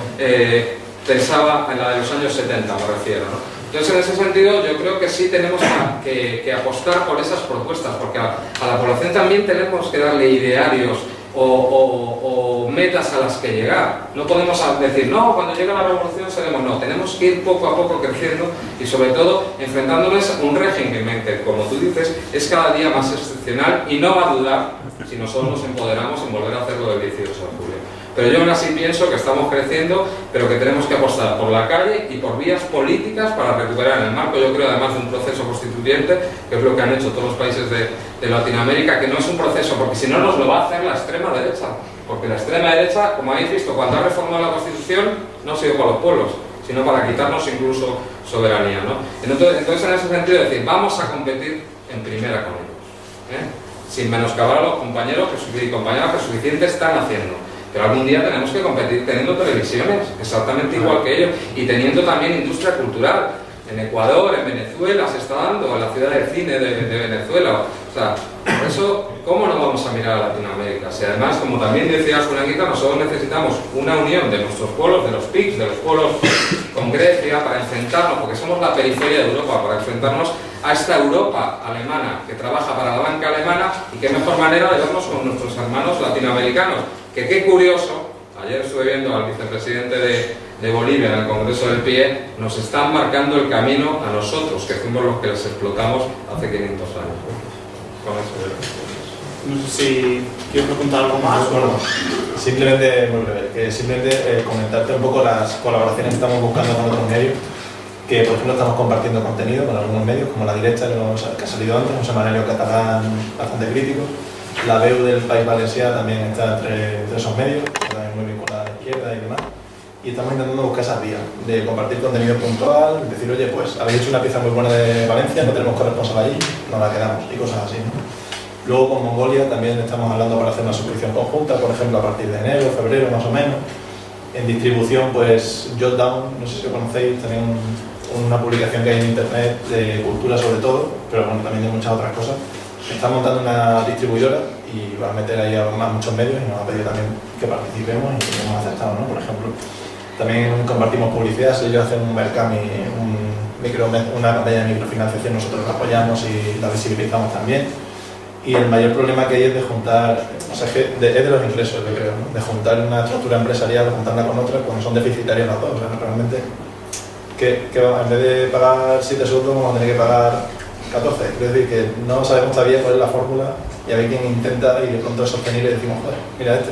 pensaba en la de los años 70, me refiero, ¿no? Entonces, en ese sentido, yo creo que sí tenemos que apostar por esas propuestas, porque a la población también tenemos que darle idearios o metas a las que llegar. No podemos decir, no, cuando llegue la revolución seremos, no, tenemos que ir poco a poco creciendo y sobre todo enfrentándonos a un régimen que, como tú dices, es cada día más excepcional y no va a dudar si nosotros nos empoderamos en volver a hacerlo del 18 de julio. Pero yo aún así pienso que estamos creciendo, pero que tenemos que apostar por la calle y por vías políticas para recuperar en el marco, yo creo, además de un proceso constituyente, que es lo que han hecho todos los países de Latinoamérica, que no es un proceso, porque si no nos lo va a hacer la extrema derecha. Porque la extrema derecha, como habéis visto, cuando ha reformado la Constitución, no ha sido para los pueblos, sino para quitarnos incluso soberanía, ¿no? Entonces en ese sentido, decir, vamos a competir en primera con ellos, sin menoscabar a los compañeros y compañeras que suficiente están haciendo. Pero algún día tenemos que competir teniendo televisiones, exactamente igual que ellos, y teniendo también industria cultural. En Ecuador, en Venezuela se está dando, en la ciudad del cine de Venezuela. O sea, por eso, ¿cómo no vamos a mirar a Latinoamérica? Si además, como también decía Julián, nosotros necesitamos una unión de nuestros pueblos, de los PICs, de los pueblos con Grecia, para enfrentarnos, porque somos la periferia de Europa, para enfrentarnos a esta Europa alemana que trabaja para la banca alemana, y qué mejor manera de vernos con nuestros hermanos latinoamericanos. Que qué curioso, ayer estuve viendo al vicepresidente de Bolivia en el Congreso del PIE, nos están marcando el camino a nosotros, que fuimos los que les explotamos hace 500 años. Con eso no sé si quiero preguntar algo más. Bueno, simplemente, muy breve, comentarte un poco las colaboraciones que estamos buscando con otros medios, que por ejemplo estamos compartiendo contenido con algunos medios, como La Derecha, que ha salido antes, un semanario catalán bastante crítico. La veu del País Valencià también está entre esos medios, también muy vinculada a la izquierda y demás. Y estamos intentando buscar esas vías de compartir contenido puntual, decir, oye, pues habéis hecho una pieza muy buena de Valencia, no tenemos corresponsal allí, nos la quedamos, y cosas así, ¿no? Luego con Mongolia también estamos hablando para hacer una suscripción conjunta, por ejemplo, a partir de enero, febrero más o menos. En distribución, pues Jotdown, no sé si lo conocéis, también una publicación que hay en internet de cultura sobre todo, pero bueno, también de muchas otras cosas. Está montando una distribuidora y va a meter ahí a muchos medios y nos ha pedido también que participemos y que hemos aceptado, ¿no? Por ejemplo, también compartimos publicidad. Si ellos hacen un Mercami, una campaña de microfinanciación, nosotros la apoyamos y la visibilizamos también. Y el mayor problema que hay es de juntar, o sea, es de los ingresos, yo creo, ¿no? De juntar una estructura empresarial, de juntarla con otra, cuando son deficitarios las dos. O sea, realmente, que en vez de pagar 7 sueldos, vamos a tener que pagar 14, es decir, que no sabemos todavía cuál es la fórmula y a ver quién intenta y de pronto es sostenible y decimos, joder, mira este.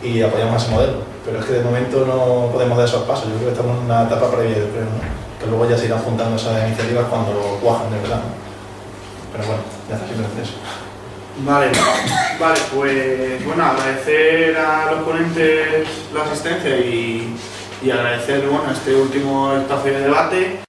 y apoyamos ese modelo. Pero es que de momento no podemos dar esos pasos. Yo creo que estamos en una etapa previa, yo creo, ¿no? Que luego ya se irán juntando esas iniciativas cuando cuajan de verdad, ¿no? Pero bueno, ya está, simplemente eso. Vale, pues bueno, agradecer a los ponentes la asistencia y agradecer este último espacio de debate.